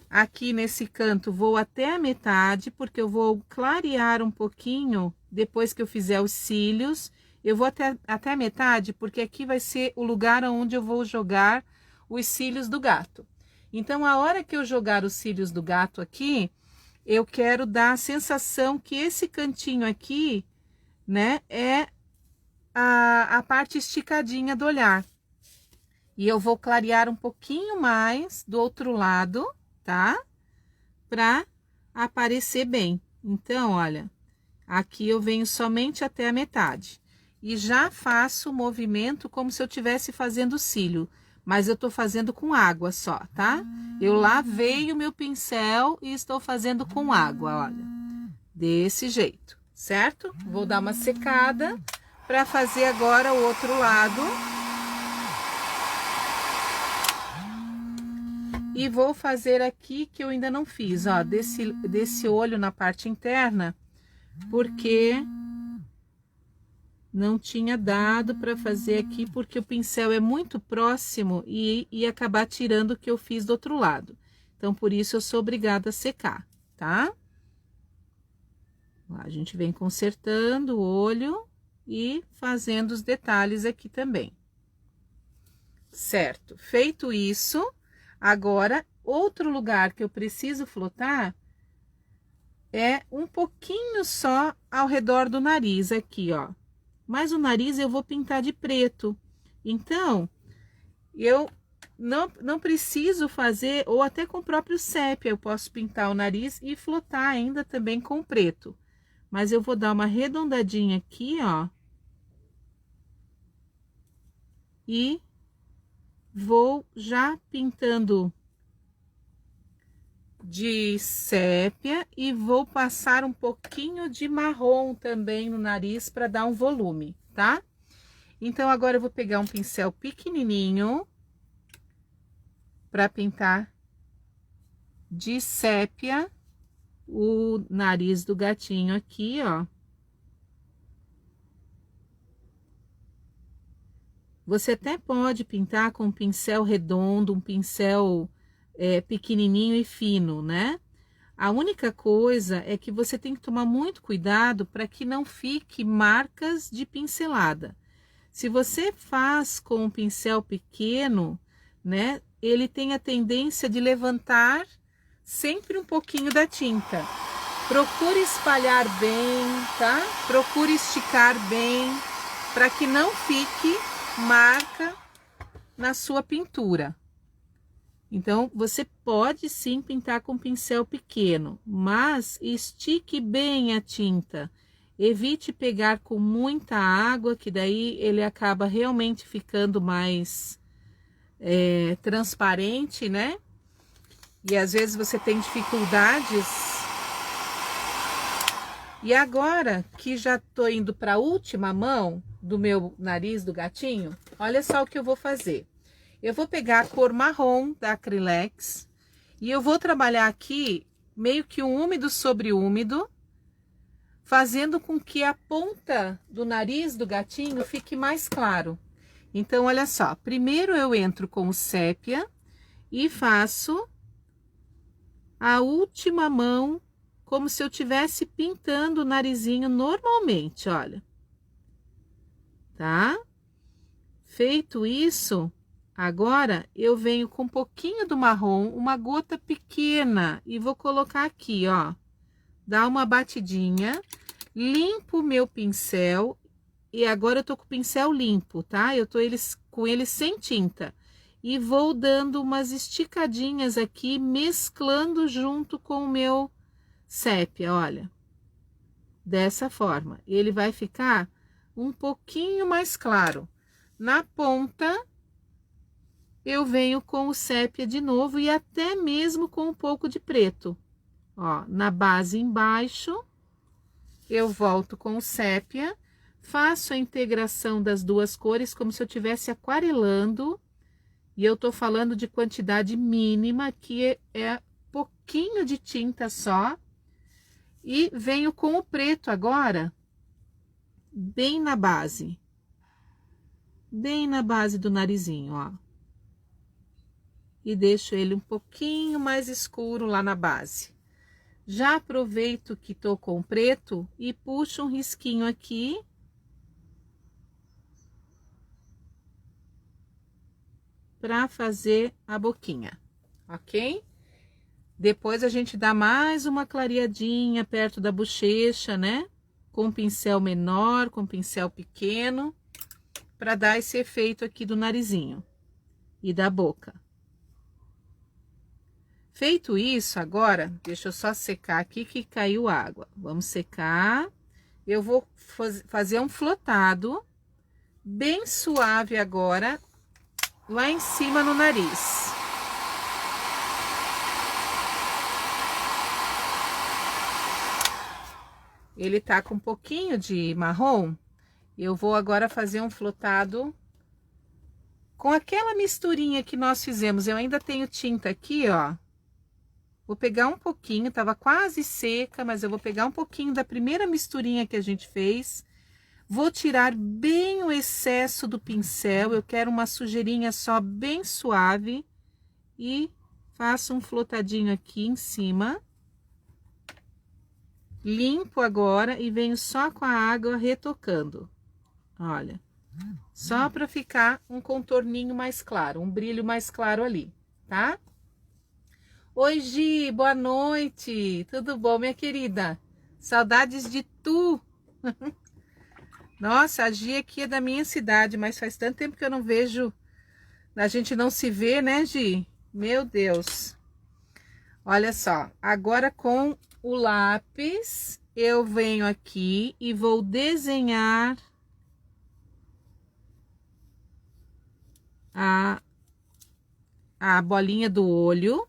Aqui nesse canto vou até a metade, porque eu vou clarear um pouquinho depois que eu fizer os cílios. Eu vou até a metade, porque aqui vai ser o lugar onde eu vou jogar os cílios do gato. Então, a hora que eu jogar os cílios do gato aqui, eu quero dar a sensação que esse cantinho aqui, né, é a parte esticadinha do olhar. E eu vou clarear um pouquinho mais do outro lado, tá? Pra aparecer bem. Então, olha, aqui eu venho somente até a metade. E já faço o movimento como se eu estivesse fazendo cílio. Mas eu tô fazendo com água só, tá? Eu lavei o meu pincel e estou fazendo com água, olha. Desse jeito, certo? Vou dar uma secada para fazer agora o outro lado. E vou fazer aqui que eu ainda não fiz, ó, desse olho na parte interna, porque não tinha dado para fazer aqui, porque o pincel é muito próximo e ia acabar tirando o que eu fiz do outro lado. Então, por isso eu sou obrigada a secar, tá? A gente vem consertando o olho e fazendo os detalhes aqui também. Certo, feito isso, agora outro lugar que eu preciso flotar é um pouquinho só ao redor do nariz aqui, ó. Mas o nariz eu vou pintar de preto. Então, eu não preciso fazer, ou até com o próprio sépia, eu posso pintar o nariz e flotar ainda também com preto. Mas eu vou dar uma arredondadinha aqui, ó. E vou já pintando de sépia e vou passar um pouquinho de marrom também no nariz para dar um volume, tá? Então, agora eu vou pegar um pincel pequenininho para pintar de sépia o nariz do gatinho aqui, ó. Você até pode pintar com um pincel redondo, um pincel pequenininho e fino, né? A única coisa é que você tem que tomar muito cuidado para que não fique marcas de pincelada. Se você faz com um pincel pequeno, né, ele tem a tendência de levantar sempre um pouquinho da tinta. Procure espalhar bem, tá? Procure esticar bem, para que não fique marca na sua pintura. Então, você pode sim pintar com pincel pequeno, mas estique bem a tinta. Evite pegar com muita água, que daí ele acaba realmente ficando mais transparente, né? E às vezes você tem dificuldades. E agora que já tô indo para a última mão do meu nariz do gatinho, olha só o que eu vou fazer. Eu vou pegar a cor marrom da Acrylex e eu vou trabalhar aqui meio que um úmido sobre úmido, fazendo com que a ponta do nariz do gatinho fique mais claro. Então, olha só, primeiro eu entro com o sépia e faço a última mão como se eu estivesse pintando o narizinho normalmente, olha. Tá? Feito isso, agora eu venho com um pouquinho do marrom, uma gota pequena, e vou colocar aqui, ó. Dá uma batidinha, limpo o meu pincel, e agora eu tô com o pincel limpo, tá? Eu tô com ele sem tinta. E vou dando umas esticadinhas aqui, mesclando junto com o meu sépia, olha. Dessa forma. Ele vai ficar um pouquinho mais claro. Na ponta, eu venho com o sépia de novo e até mesmo com um pouco de preto. Ó, na base embaixo, eu volto com o sépia, faço a integração das duas cores como se eu estivesse aquarelando. E eu tô falando de quantidade mínima, que é pouquinho de tinta só. E venho com o preto agora, bem na base do narizinho, ó. E deixo ele um pouquinho mais escuro lá na base. Já aproveito que tô com o preto e puxo um risquinho aqui. Para fazer a boquinha, ok? Depois a gente dá mais uma clareadinha perto da bochecha, né? Com pincel menor, com pincel pequeno, para dar esse efeito aqui do narizinho e da boca. Feito isso, agora, deixa eu só secar aqui que caiu água. Vamos secar. Eu vou fazer um flotado bem suave agora, lá em cima no nariz. Ele tá com um pouquinho de marrom. Eu vou agora fazer um flotado com aquela misturinha que nós fizemos. Eu ainda tenho tinta aqui, ó. Vou pegar um pouquinho, tava quase seca, mas eu vou pegar um pouquinho da primeira misturinha que a gente fez. Vou tirar bem o excesso do pincel. Eu quero uma sujeirinha só bem suave. E faço um flotadinho aqui em cima. Limpo agora e venho só com a água retocando. Olha, só para ficar um contorninho mais claro, um brilho mais claro ali, tá? Oi, Gi, boa noite. Tudo bom, minha querida? Saudades de tu. Nossa, a Gi aqui é da minha cidade, mas faz tanto tempo que eu não vejo, a gente não se vê, né, Gi? Meu Deus. Olha só, agora com o lápis, eu venho aqui e vou desenhar a bolinha do olho.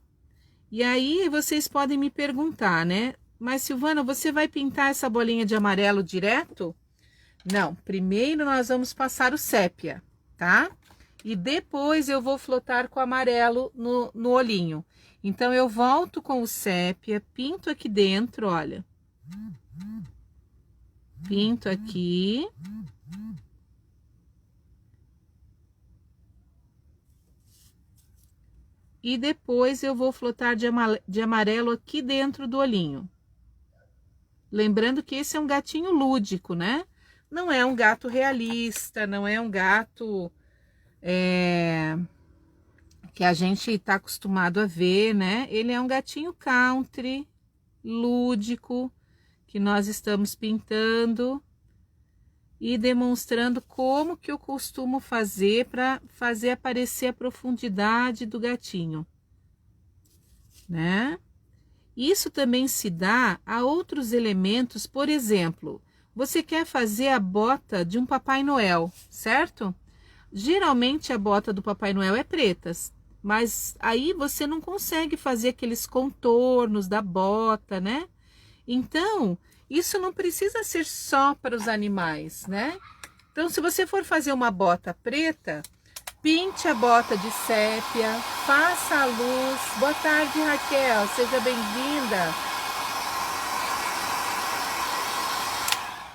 E aí, vocês podem me perguntar, né? Mas, Silvana, você vai pintar essa bolinha de amarelo direto? Não, primeiro nós vamos passar o sépia, tá? E depois eu vou flotar com amarelo no olhinho. Então, eu volto com o sépia, pinto aqui dentro, olha. Pinto aqui. e depois eu vou flotar de amarelo aqui dentro do olhinho. Lembrando que esse é um gatinho lúdico, né? Não é um gato realista, não é um gato que a gente está acostumado a ver, né? Ele é um gatinho country, lúdico, que nós estamos pintando e demonstrando como que eu costumo fazer para fazer aparecer a profundidade do gatinho, né? Isso também se dá a outros elementos, por exemplo, você quer fazer a bota de um Papai Noel, certo? Geralmente a bota do Papai Noel é preta, mas aí você não consegue fazer aqueles contornos da bota, né? Então, isso não precisa ser só para os animais, né? Então, se você for fazer uma bota preta, pinte a bota de sépia, faça a luz. Boa tarde, Raquel, seja bem-vinda.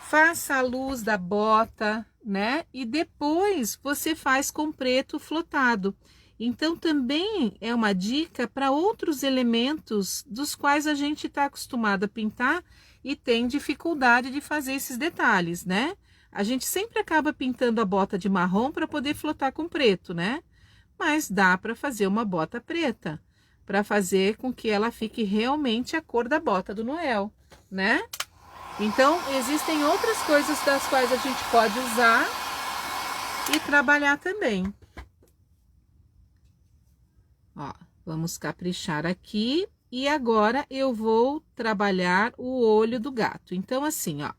Faça a luz da bota, né? E depois você faz com preto flotado. Então, também é uma dica para outros elementos dos quais a gente está acostumado a pintar e tem dificuldade de fazer esses detalhes, né? A gente sempre acaba pintando a bota de marrom para poder flotar com preto, né? Mas dá para fazer uma bota preta, para fazer com que ela fique realmente a cor da bota do Noel, né? Então, existem outras coisas das quais a gente pode usar e trabalhar também. Ó, vamos caprichar aqui e agora eu vou trabalhar o olho do gato. Então, assim, ó,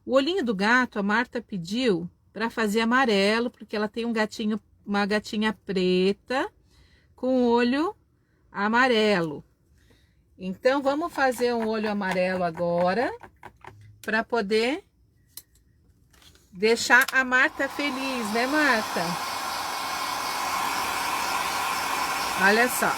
o olhinho do gato a Marta pediu para fazer amarelo, porque ela tem uma gatinha preta com olho amarelo. Então, vamos fazer um olho amarelo agora, para poder deixar a Marta feliz, né, Marta? Olha só.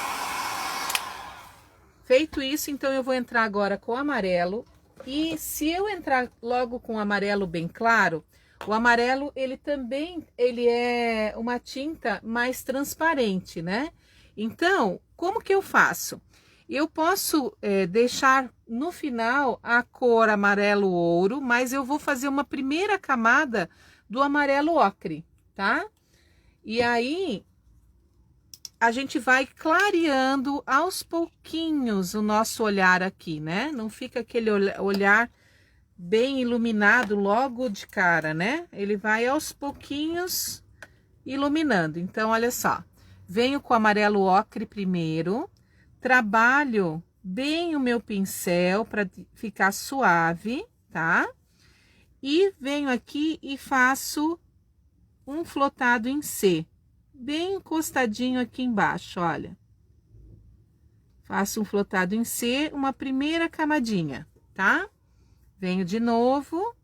Feito isso, então eu vou entrar agora com o amarelo. E se eu entrar logo com o amarelo bem claro, o amarelo, ele é uma tinta mais transparente, né? Então, como que eu faço? Eu posso deixar no final a cor amarelo ouro, mas eu vou fazer uma primeira camada do amarelo ocre, tá? E aí a gente vai clareando aos pouquinhos o nosso olhar aqui, né? Não fica aquele olhar bem iluminado logo de cara, né? Ele vai aos pouquinhos iluminando. Então, olha só, venho com o amarelo ocre primeiro, trabalho bem o meu pincel para ficar suave, tá? E venho aqui e faço um flotado em C, bem encostadinho aqui embaixo, olha. Faço um flotado em C, uma primeira camadinha, tá? Venho de novo,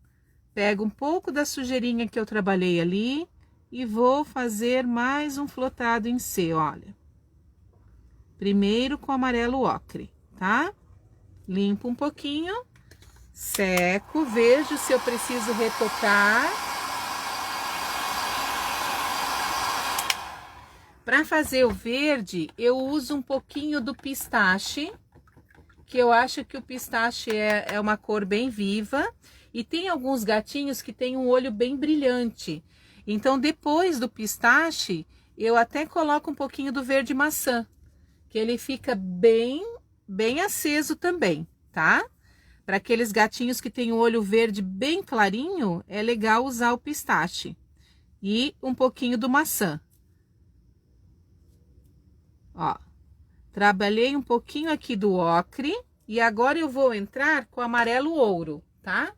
pego um pouco da sujeirinha que eu trabalhei ali e vou fazer mais um flotado em C, olha. Primeiro com amarelo ocre, tá? Limpo um pouquinho, seco, vejo se eu preciso retocar. Para fazer o verde, eu uso um pouquinho do pistache, que eu acho que o pistache é uma cor bem viva. E tem alguns gatinhos que tem um olho bem brilhante. Então, depois do pistache, eu até coloco um pouquinho do verde maçã, que ele fica bem aceso também, tá? Para aqueles gatinhos que tem o olho verde bem clarinho, é legal usar o pistache e um pouquinho do maçã. Ó, trabalhei um pouquinho aqui do ocre e agora eu vou entrar com amarelo ouro, tá?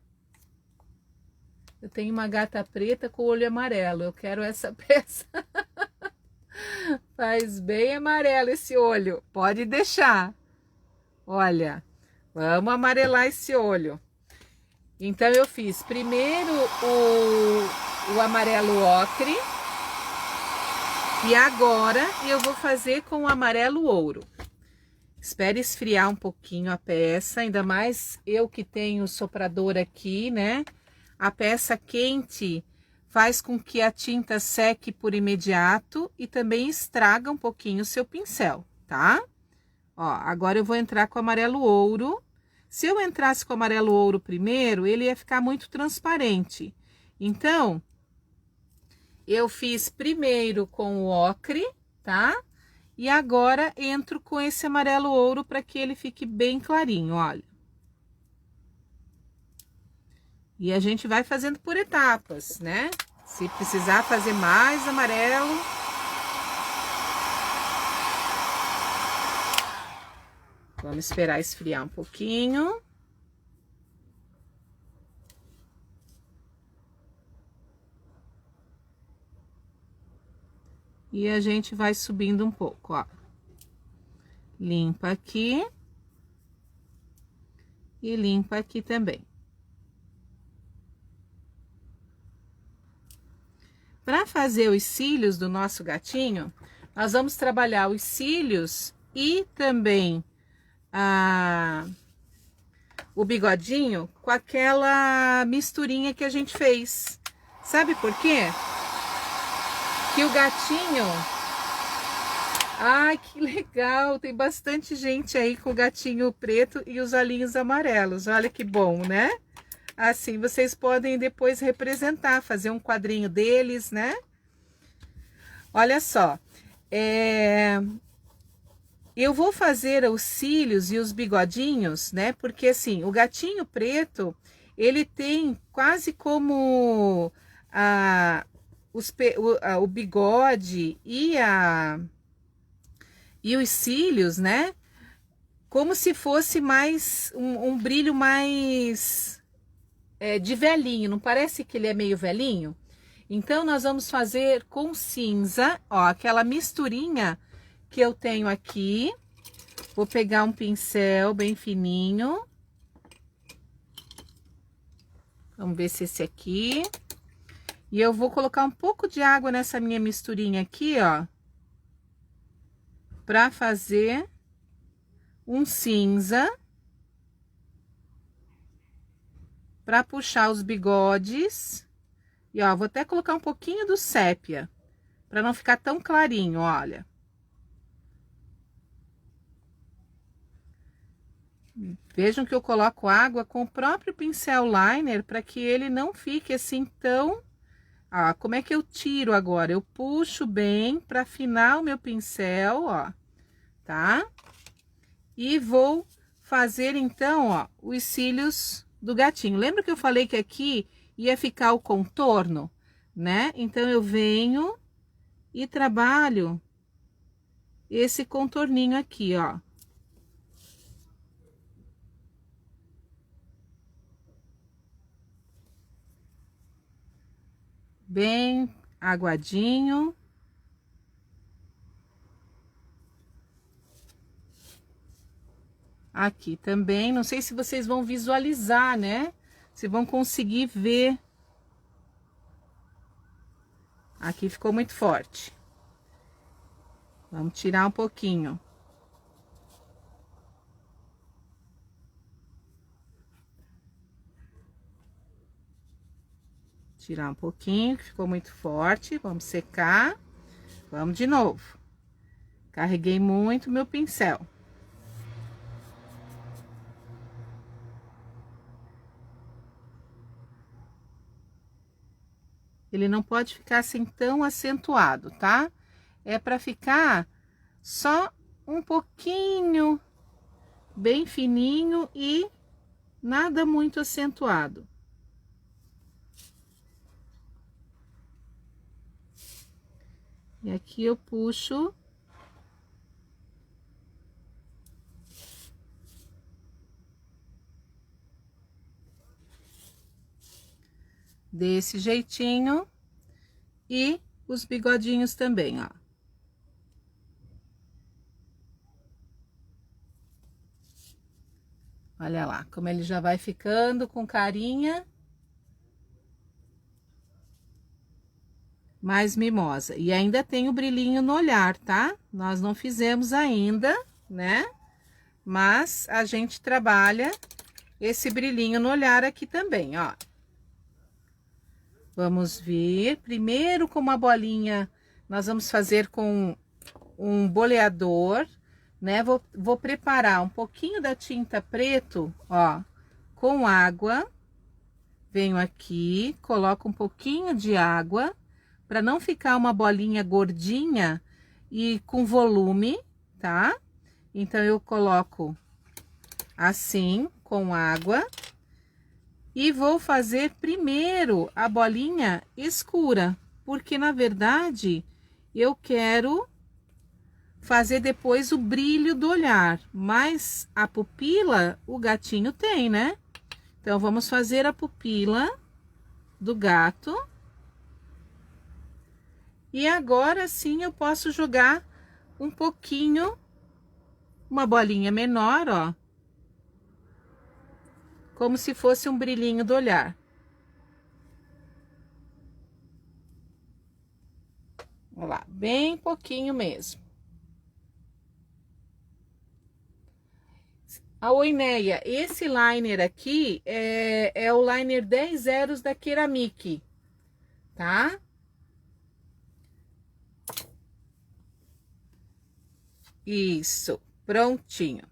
Eu tenho uma gata preta com olho amarelo, eu quero essa peça. Faz bem amarelo esse olho, pode deixar. Olha, vamos amarelar esse olho. Então, eu fiz primeiro o amarelo ocre. E agora, eu vou fazer com o amarelo ouro. Espere esfriar um pouquinho a peça, ainda mais eu que tenho soprador aqui, né? A peça quente faz com que a tinta seque por imediato e também estraga um pouquinho o seu pincel, tá? Ó, agora eu vou entrar com o amarelo ouro. Se eu entrasse com o amarelo ouro primeiro, ele ia ficar muito transparente. Então, eu fiz primeiro com o ocre, tá? E agora entro com esse amarelo ouro para que ele fique bem clarinho, olha. E a gente vai fazendo por etapas, né? Se precisar fazer mais amarelo, vamos esperar esfriar um pouquinho. E a gente vai subindo um pouco, ó. Limpa aqui. E limpa aqui também. Para fazer os cílios do nosso gatinho, nós vamos trabalhar os cílios e também o bigodinho com aquela misturinha que a gente fez. Sabe por quê? Que o gatinho... Ai, que legal! Tem bastante gente aí com o gatinho preto e os olhinhos amarelos. Olha que bom, né? Assim, vocês podem depois representar, fazer um quadrinho deles, né? Olha só, eu vou fazer os cílios e os bigodinhos, né? Porque assim, o gatinho preto, ele tem quase como o bigode e os cílios, né? Como se fosse mais um brilho mais de velhinho, não parece que ele é meio velhinho? Então, nós vamos fazer com cinza, ó, aquela misturinha que eu tenho aqui. Vou pegar um pincel bem fininho. Vamos ver se esse aqui. E eu vou colocar um pouco de água nessa minha misturinha aqui, ó. Pra fazer um cinza. Para puxar os bigodes. E ó, vou até colocar um pouquinho do sépia, para não ficar tão clarinho, olha. Vejam que eu coloco água com o próprio pincel liner para que ele não fique assim tão... Ó, como é que eu tiro agora? Eu puxo bem para afinar o meu pincel, ó, tá? E vou fazer então, ó, os cílios do gatinho. Lembra que eu falei que aqui ia ficar o contorno, né? Então, eu venho e trabalho esse contorninho aqui, ó. Bem aguadinho. Aqui também, não sei se vocês vão visualizar, né? Se vão conseguir ver. Aqui ficou muito forte. Vamos tirar um pouquinho. Tirar um pouquinho, que ficou muito forte. Vamos secar. Vamos de novo. Carreguei muito meu pincel. Ele não pode ficar assim tão acentuado, tá? É para ficar só um pouquinho, bem fininho e nada muito acentuado. E aqui eu puxo. Desse jeitinho. E os bigodinhos também, ó. Olha lá, como ele já vai ficando com carinha mais mimosa. E ainda tem o brilhinho no olhar, tá? Nós não fizemos ainda, né? Mas a gente trabalha esse brilhinho no olhar aqui também, ó. Vamos vir primeiro com uma bolinha, nós vamos fazer com um boleador, né? Vou preparar um pouquinho da tinta preto, ó, com água. Venho aqui, coloco um pouquinho de água, para não ficar uma bolinha gordinha e com volume, tá? Então, eu coloco assim, com água. E vou fazer primeiro a bolinha escura, porque na verdade eu quero fazer depois o brilho do olhar, mas a pupila o gatinho tem, né? Então vamos fazer a pupila do gato. E agora sim eu posso jogar um pouquinho, uma bolinha menor, ó. Como se fosse um brilhinho do olhar. Olha lá, bem pouquinho mesmo. A Oineia, esse liner aqui é o liner 10 zeros da Keramic, tá? Isso, prontinho.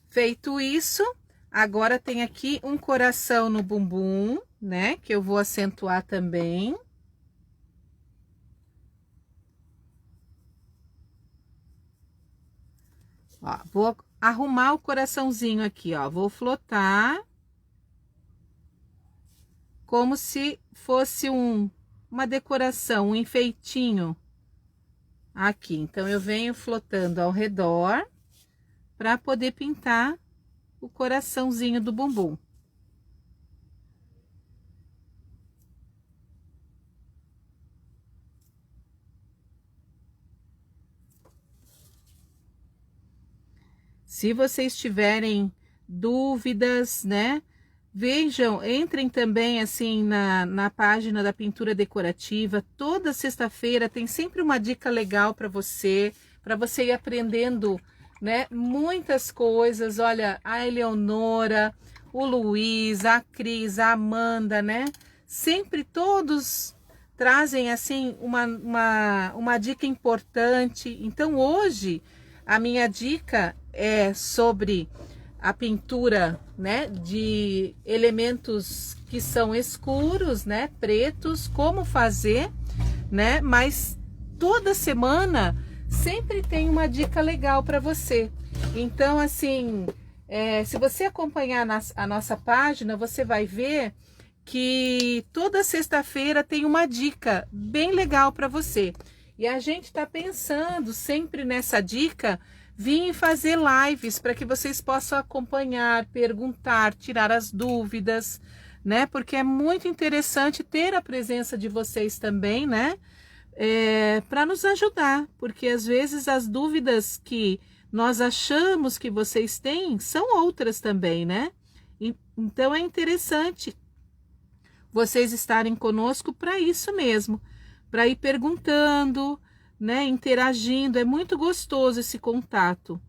Feito isso, agora tem aqui um coração no bumbum, né? Que eu vou acentuar também. Ó, vou arrumar o coraçãozinho aqui, ó. Vou flotar. Como se fosse uma decoração, um enfeitinho. Aqui, então eu venho flotando ao redor para poder pintar o coraçãozinho do bumbum. Se vocês tiverem dúvidas, né? Vejam, entrem também assim na página da Pintura Decorativa. Toda sexta-feira tem sempre uma dica legal para você ir aprendendo, né? Muitas coisas. Olha, a Eleonora, o Luiz, a Cris, a Amanda, né? Sempre todos trazem assim uma dica importante. Então hoje a minha dica é sobre a pintura, né, de elementos que são escuros, né, pretos, como fazer, né, mas toda semana sempre tem uma dica legal para você. Então, assim, se você acompanhar a nossa página, você vai ver que toda sexta-feira tem uma dica bem legal para você. E a gente está pensando sempre nessa dica, vim fazer lives para que vocês possam acompanhar, perguntar, tirar as dúvidas, né? Porque é muito interessante ter a presença de vocês também, né? Para nos ajudar, porque às vezes as dúvidas que nós achamos que vocês têm são outras também, né? Então é interessante vocês estarem conosco para isso mesmo, para ir perguntando, né, interagindo. É muito gostoso esse contato.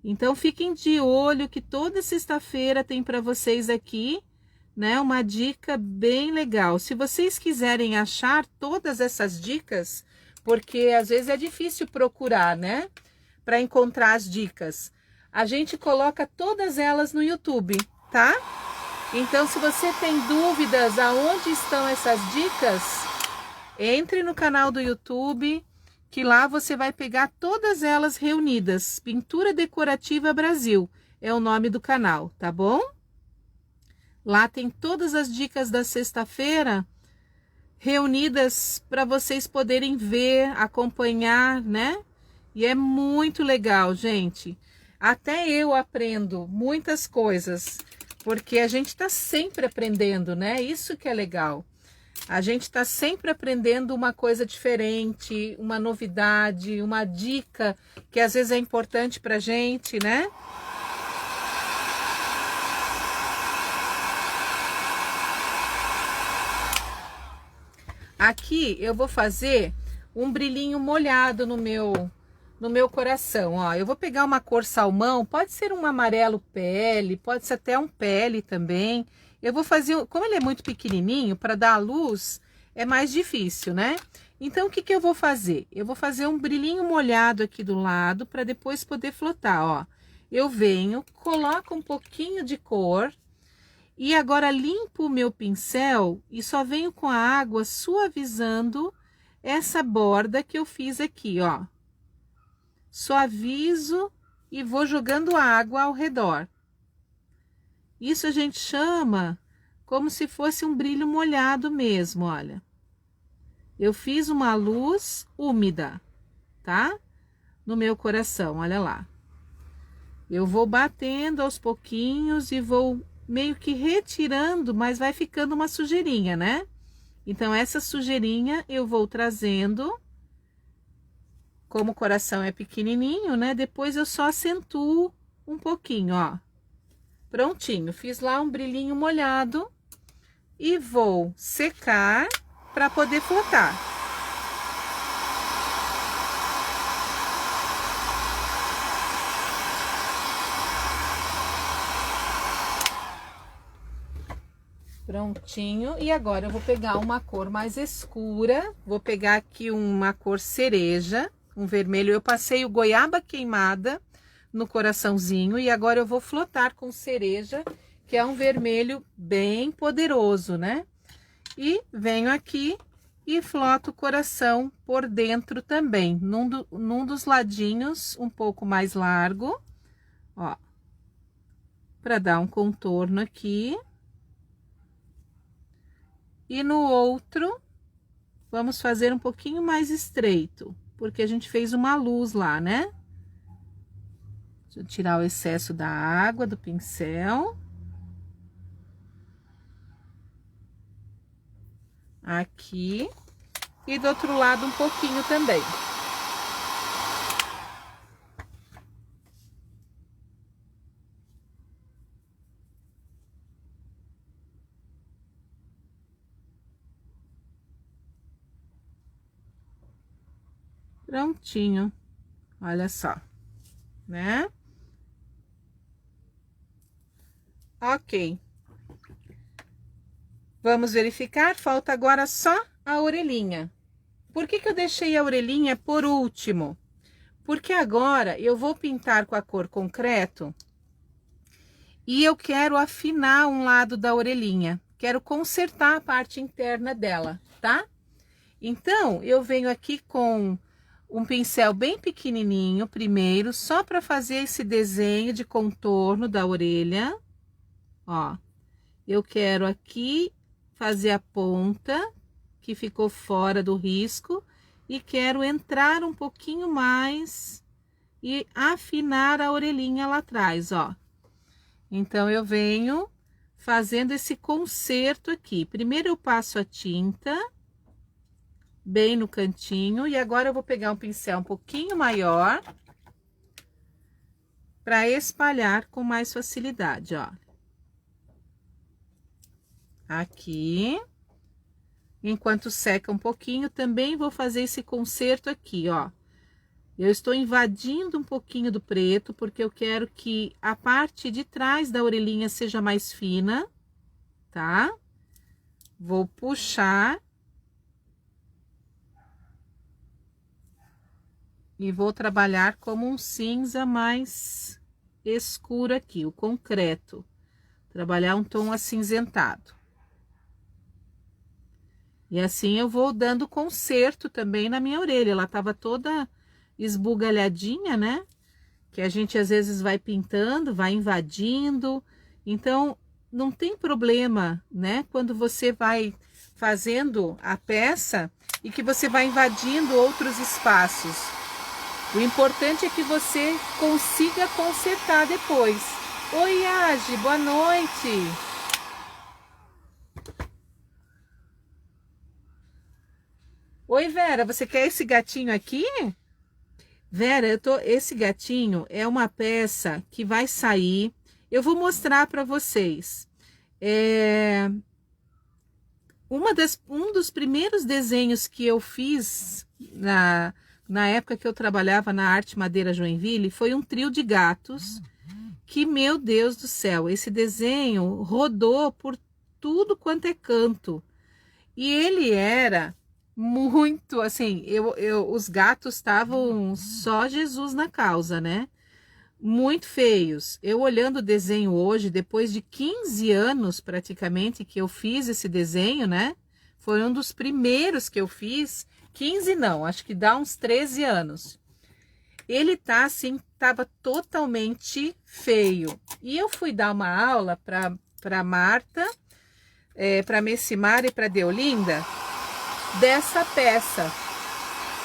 Então fiquem de olho que toda sexta-feira tem para vocês aqui, né, uma dica bem legal. Se vocês quiserem achar todas essas dicas, porque às vezes é difícil procurar, né, para encontrar as dicas, a gente coloca todas elas no YouTube, tá? Então, se você tem dúvidas aonde estão essas dicas, entre no canal do YouTube, que lá você vai pegar todas elas reunidas. Pintura Decorativa Brasil é o nome do canal, tá bom? Lá tem todas as dicas da sexta-feira reunidas para vocês poderem ver, acompanhar, né? E é muito legal, gente. Até eu aprendo muitas coisas, porque a gente está sempre aprendendo, né? Isso que é legal. A gente está sempre aprendendo uma coisa diferente, uma novidade, uma dica que às vezes é importante para a gente, né? Aqui eu vou fazer um brilhinho molhado no meu coração, ó. Eu vou pegar uma cor salmão, pode ser um amarelo pele, pode ser até um pele também. Eu vou fazer, como ele é muito pequenininho, para dar a luz é mais difícil, né? Então, o que que eu vou fazer? Eu vou fazer um brilhinho molhado aqui do lado para depois poder flotar, ó. Eu venho, coloco um pouquinho de cor e agora limpo o meu pincel e só venho com a água suavizando essa borda que eu fiz aqui, ó. Suavizo e vou jogando água ao redor. Isso a gente chama como se fosse um brilho molhado mesmo, olha. Eu fiz uma luz úmida, tá? No meu coração, olha lá. Eu vou batendo aos pouquinhos e vou meio que retirando, mas vai ficando uma sujeirinha, né? Então, essa sujeirinha eu vou trazendo. Como o coração é pequenininho, né? Depois eu só acentuo um pouquinho, ó. Prontinho, fiz lá um brilhinho molhado e vou secar para poder flotar. Prontinho, e agora eu vou pegar uma cor mais escura, vou pegar aqui uma cor cereja, um vermelho, eu passei o goiaba queimada no coraçãozinho e agora eu vou flotar com cereja, que é um vermelho bem poderoso, né? E venho aqui e floto o coração por dentro também, num dos ladinhos um pouco mais largo, ó, para dar um contorno aqui. E no outro, vamos fazer um pouquinho mais estreito, porque a gente fez uma luz lá, né? Deixa eu tirar o excesso da água do pincel. Aqui. E do outro lado um pouquinho também. Prontinho. Olha só, né? Ok. Vamos verificar, falta agora só a orelhinha. Por que que eu deixei a orelhinha por último? Porque agora eu vou pintar com a cor concreto e eu quero afinar um lado da orelhinha. Quero consertar a parte interna dela, tá? Então, eu venho aqui com um pincel bem pequenininho primeiro, só para fazer esse desenho de contorno da orelha. Ó, eu quero aqui fazer a ponta que ficou fora do risco e quero entrar um pouquinho mais e afinar a orelhinha lá atrás, ó. Então, eu venho fazendo esse conserto aqui. Primeiro eu passo a tinta bem no cantinho e agora eu vou pegar um pincel um pouquinho maior para espalhar com mais facilidade, ó. Aqui. Enquanto seca um pouquinho, também vou fazer esse conserto aqui, ó. Eu estou invadindo um pouquinho do preto, porque eu quero que a parte de trás da orelhinha seja mais fina, tá? Vou puxar. E vou trabalhar como um cinza mais escuro aqui, o concreto. Trabalhar um tom acinzentado. E assim eu vou dando conserto também na minha orelha. Ela tava toda esbugalhadinha, né? Que a gente às vezes vai pintando, vai invadindo. Então, não tem problema, né? Quando você vai fazendo a peça e que você vai invadindo outros espaços. O importante é que você consiga consertar depois. Oi, Agi, boa noite. Oi, Vera, você quer esse gatinho aqui? Vera, esse gatinho é uma peça que vai sair. Eu vou mostrar para vocês. Um dos primeiros desenhos que eu fiz na época que eu trabalhava na Arte Madeira Joinville foi um trio de gatos. Que, meu Deus do céu, esse desenho rodou por tudo quanto é canto. E ele era muito, assim, os gatos estavam só Jesus na causa, né? Muito feios. Eu olhando o desenho hoje, depois de 15 anos praticamente que eu fiz esse desenho, né? Foi um dos primeiros que eu fiz. 15 não, acho que dá uns 13 anos. Ele tá assim, tava totalmente feio. E eu fui dar uma aula para Marta, para Messimara e para Deolinda dessa peça.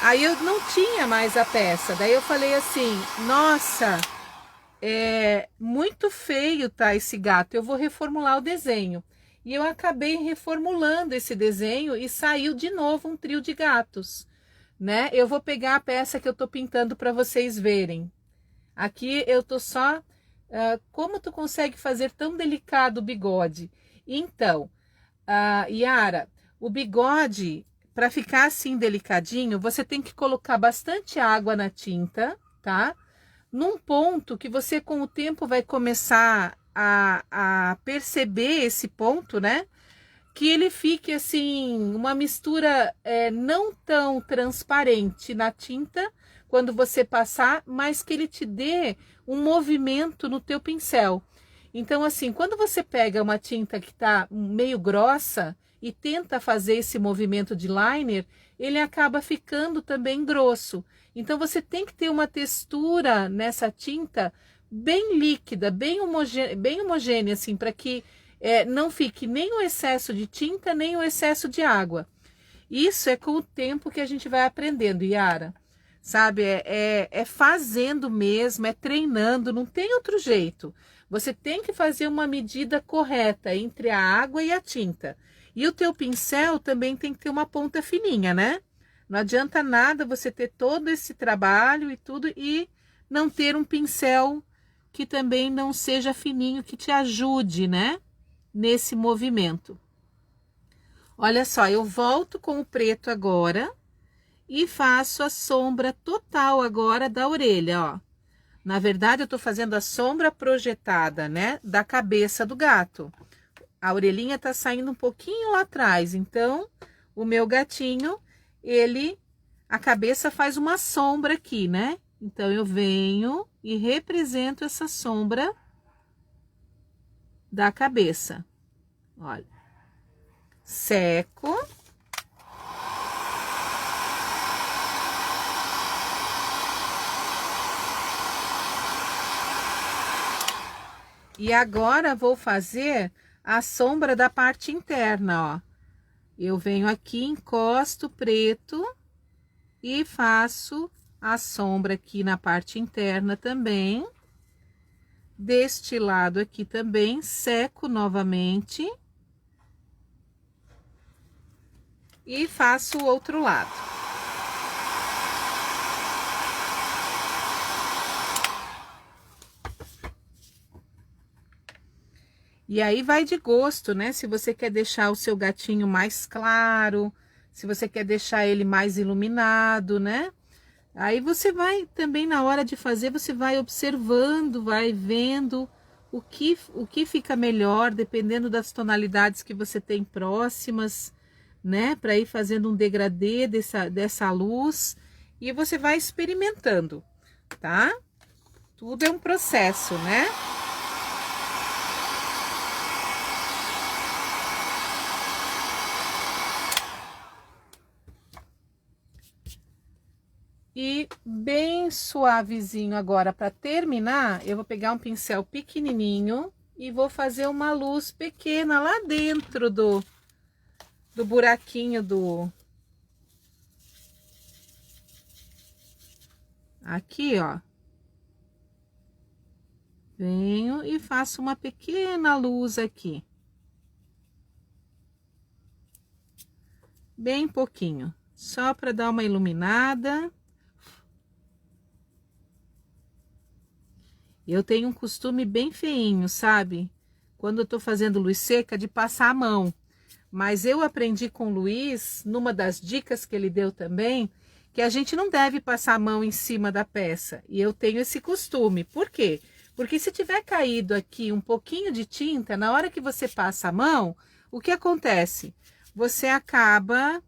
Aí eu não tinha mais a peça. Daí eu falei assim: nossa, é muito feio tá esse gato. Eu vou reformular o desenho. E eu acabei reformulando esse desenho e saiu de novo um trio de gatos, né? Eu vou pegar a peça que eu tô pintando para vocês verem. Aqui eu tô só como tu consegue fazer tão delicado o bigode? Então, Yara, o bigode, para ficar assim delicadinho, você tem que colocar bastante água na tinta, tá? Num ponto que você com o tempo vai começar a perceber esse ponto, né? Que ele fique assim, uma mistura não tão transparente na tinta quando você passar, mas que ele te dê um movimento no teu pincel. Então, assim, quando você pega uma tinta que está meio grossa e tenta fazer esse movimento de liner, ele acaba ficando também grosso. Então, você tem que ter uma textura nessa tinta bem líquida, bem homogênea, assim, para que não fique nem o excesso de tinta, nem o excesso de água. Isso é com o tempo que a gente vai aprendendo, Yara. Sabe, é fazendo mesmo, é treinando, não tem outro jeito. Você tem que fazer uma medida correta entre a água e a tinta. E o teu pincel também tem que ter uma ponta fininha, né? Não adianta nada você ter todo esse trabalho e tudo e não ter um pincel que também não seja fininho, que te ajude, né? Nesse movimento. Olha só, eu volto com o preto agora e faço a sombra total agora da orelha, ó. Na verdade, eu tô fazendo a sombra projetada, né, da cabeça do gato. A orelhinha tá saindo um pouquinho lá atrás, então o meu gatinho, a cabeça faz uma sombra aqui, né? Então eu venho e represento essa sombra da cabeça. Olha, seco. E agora vou fazer a sombra da parte interna, ó. Eu venho aqui, encosto o preto e faço a sombra aqui na parte interna também. Deste lado aqui também, seco novamente. E faço o outro lado. E aí vai de gosto, né? Se você quer deixar o seu gatinho mais claro, se você quer deixar ele mais iluminado, né? Aí você vai também na hora de fazer, você vai observando, vai vendo o que fica melhor, dependendo das tonalidades que você tem próximas, né? Para ir fazendo um degradê dessa luz. E você vai experimentando, tá? Tudo é um processo, né? E bem suavezinho agora, para terminar, eu vou pegar um pincel pequenininho e vou fazer uma luz pequena lá dentro do buraquinho do... Aqui, ó. Venho e faço uma pequena luz aqui. Bem pouquinho, só para dar uma iluminada. Eu tenho um costume bem feinho, sabe? Quando eu tô fazendo luz seca, de passar a mão. Mas eu aprendi com o Luiz, numa das dicas que ele deu também, que a gente não deve passar a mão em cima da peça. E eu tenho esse costume. Por quê? Porque se tiver caído aqui um pouquinho de tinta, na hora que você passa a mão, o que acontece? Você acaba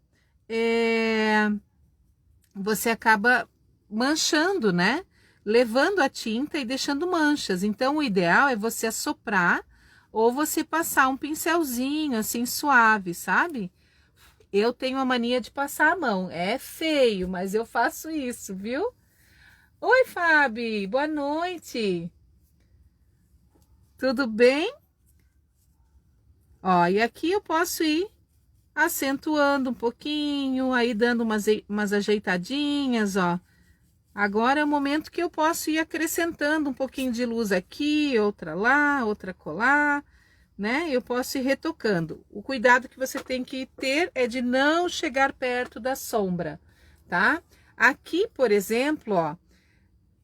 você acaba manchando, né? Levando a tinta e deixando manchas. Então, o ideal é você assoprar ou você passar um pincelzinho assim suave, sabe? Eu tenho a mania de passar a mão. É feio, mas eu faço isso, viu? Oi, Fábio, boa noite. Tudo bem? Ó, e aqui eu posso ir acentuando um pouquinho, aí dando umas ajeitadinhas, ó. Agora é o momento que eu posso ir acrescentando um pouquinho de luz aqui, outra lá, outra colar, né? Eu posso ir retocando. O cuidado que você tem que ter é de não chegar perto da sombra, tá? Aqui, por exemplo, ó,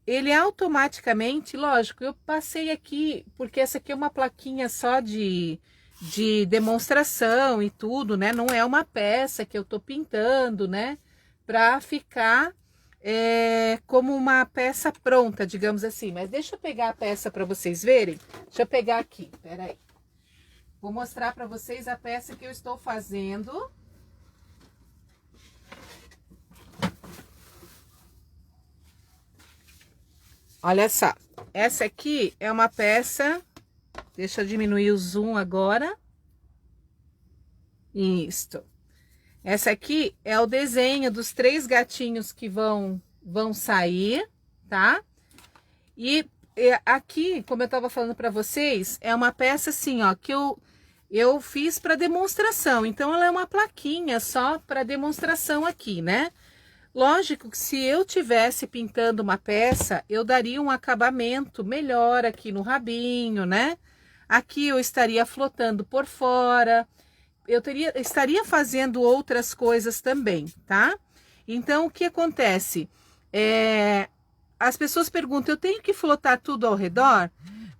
ele automaticamente, lógico, eu passei aqui, porque essa aqui é uma plaquinha só de demonstração e tudo, né? Não é uma peça que eu tô pintando, né? Pra ficar como uma peça pronta, digamos assim. Mas deixa eu pegar a peça para vocês verem. Deixa eu pegar aqui, peraí. Vou mostrar para vocês a peça que eu estou fazendo. Olha só, essa aqui é uma peça, deixa eu diminuir o zoom agora. Isto. Essa aqui é o desenho dos 3 gatinhos que vão sair, tá? E aqui, como eu tava falando para vocês, é uma peça assim, ó, que eu fiz para demonstração. Então, ela é uma plaquinha só para demonstração aqui, né? Lógico que se eu tivesse pintando uma peça, eu daria um acabamento melhor aqui no rabinho, né? Aqui eu estaria flotando por fora, estaria fazendo outras coisas também, tá? Então, o que acontece? As pessoas perguntam, eu tenho que flotar tudo ao redor?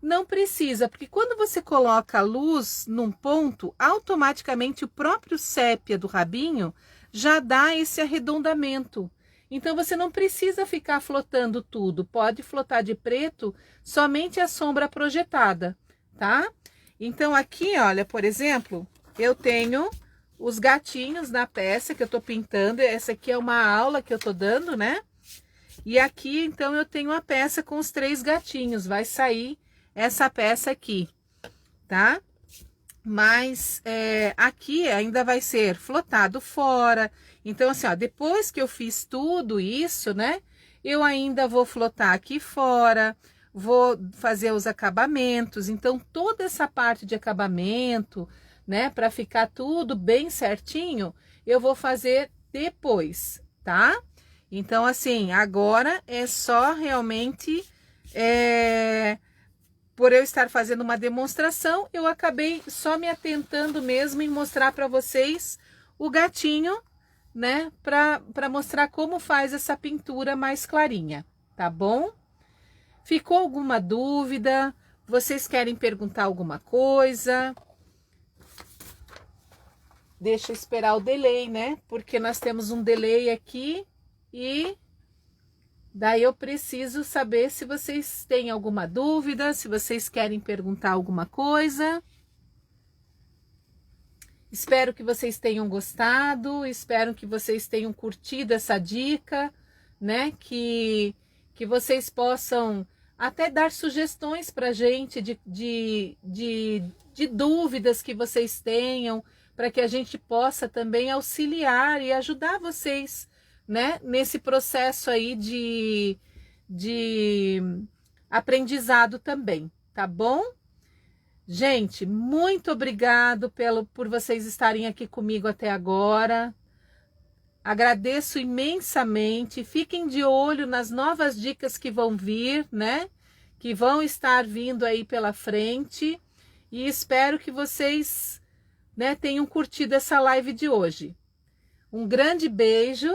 Não precisa, porque quando você coloca a luz num ponto, automaticamente o próprio sépia do rabinho já dá esse arredondamento. Então, você não precisa ficar flotando tudo. Pode flotar de preto somente a sombra projetada, tá? Então, aqui, olha, por exemplo, eu tenho os gatinhos na peça que eu tô pintando. Essa aqui é uma aula que eu tô dando, né? E aqui, então, eu tenho a peça com os 3 gatinhos. Vai sair essa peça aqui, tá? Mas aqui ainda vai ser flotado fora. Então, assim, ó, depois que eu fiz tudo isso, né? Eu ainda vou flotar aqui fora, vou fazer os acabamentos. Então, toda essa parte de acabamento, né? Para ficar tudo bem certinho, eu vou fazer depois, tá? Então, assim, agora é só realmente... por eu estar fazendo uma demonstração, eu acabei só me atentando mesmo em mostrar para vocês o gatinho, né? Para mostrar como faz essa pintura mais clarinha, tá bom? Ficou alguma dúvida? Vocês querem perguntar alguma coisa? Deixa eu esperar o delay, né? Porque nós temos um delay aqui e... daí eu preciso saber se vocês têm alguma dúvida, se vocês querem perguntar alguma coisa. Espero que vocês tenham gostado, espero que vocês tenham curtido essa dica, né? Que vocês possam até dar sugestões para a gente de dúvidas que vocês tenham, para que a gente possa também auxiliar e ajudar vocês, né, nesse processo aí de aprendizado também, tá bom? Gente, muito obrigado por vocês estarem aqui comigo até agora. Agradeço imensamente. Fiquem de olho nas novas dicas que vão vir, né? Que vão estar vindo aí pela frente. E espero que vocês, né, tenham curtido essa live de hoje. Um grande beijo.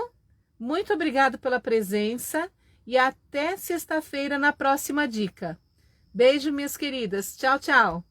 Muito obrigado pela presença e até sexta-feira na próxima dica. Beijo, minhas queridas. Tchau, tchau.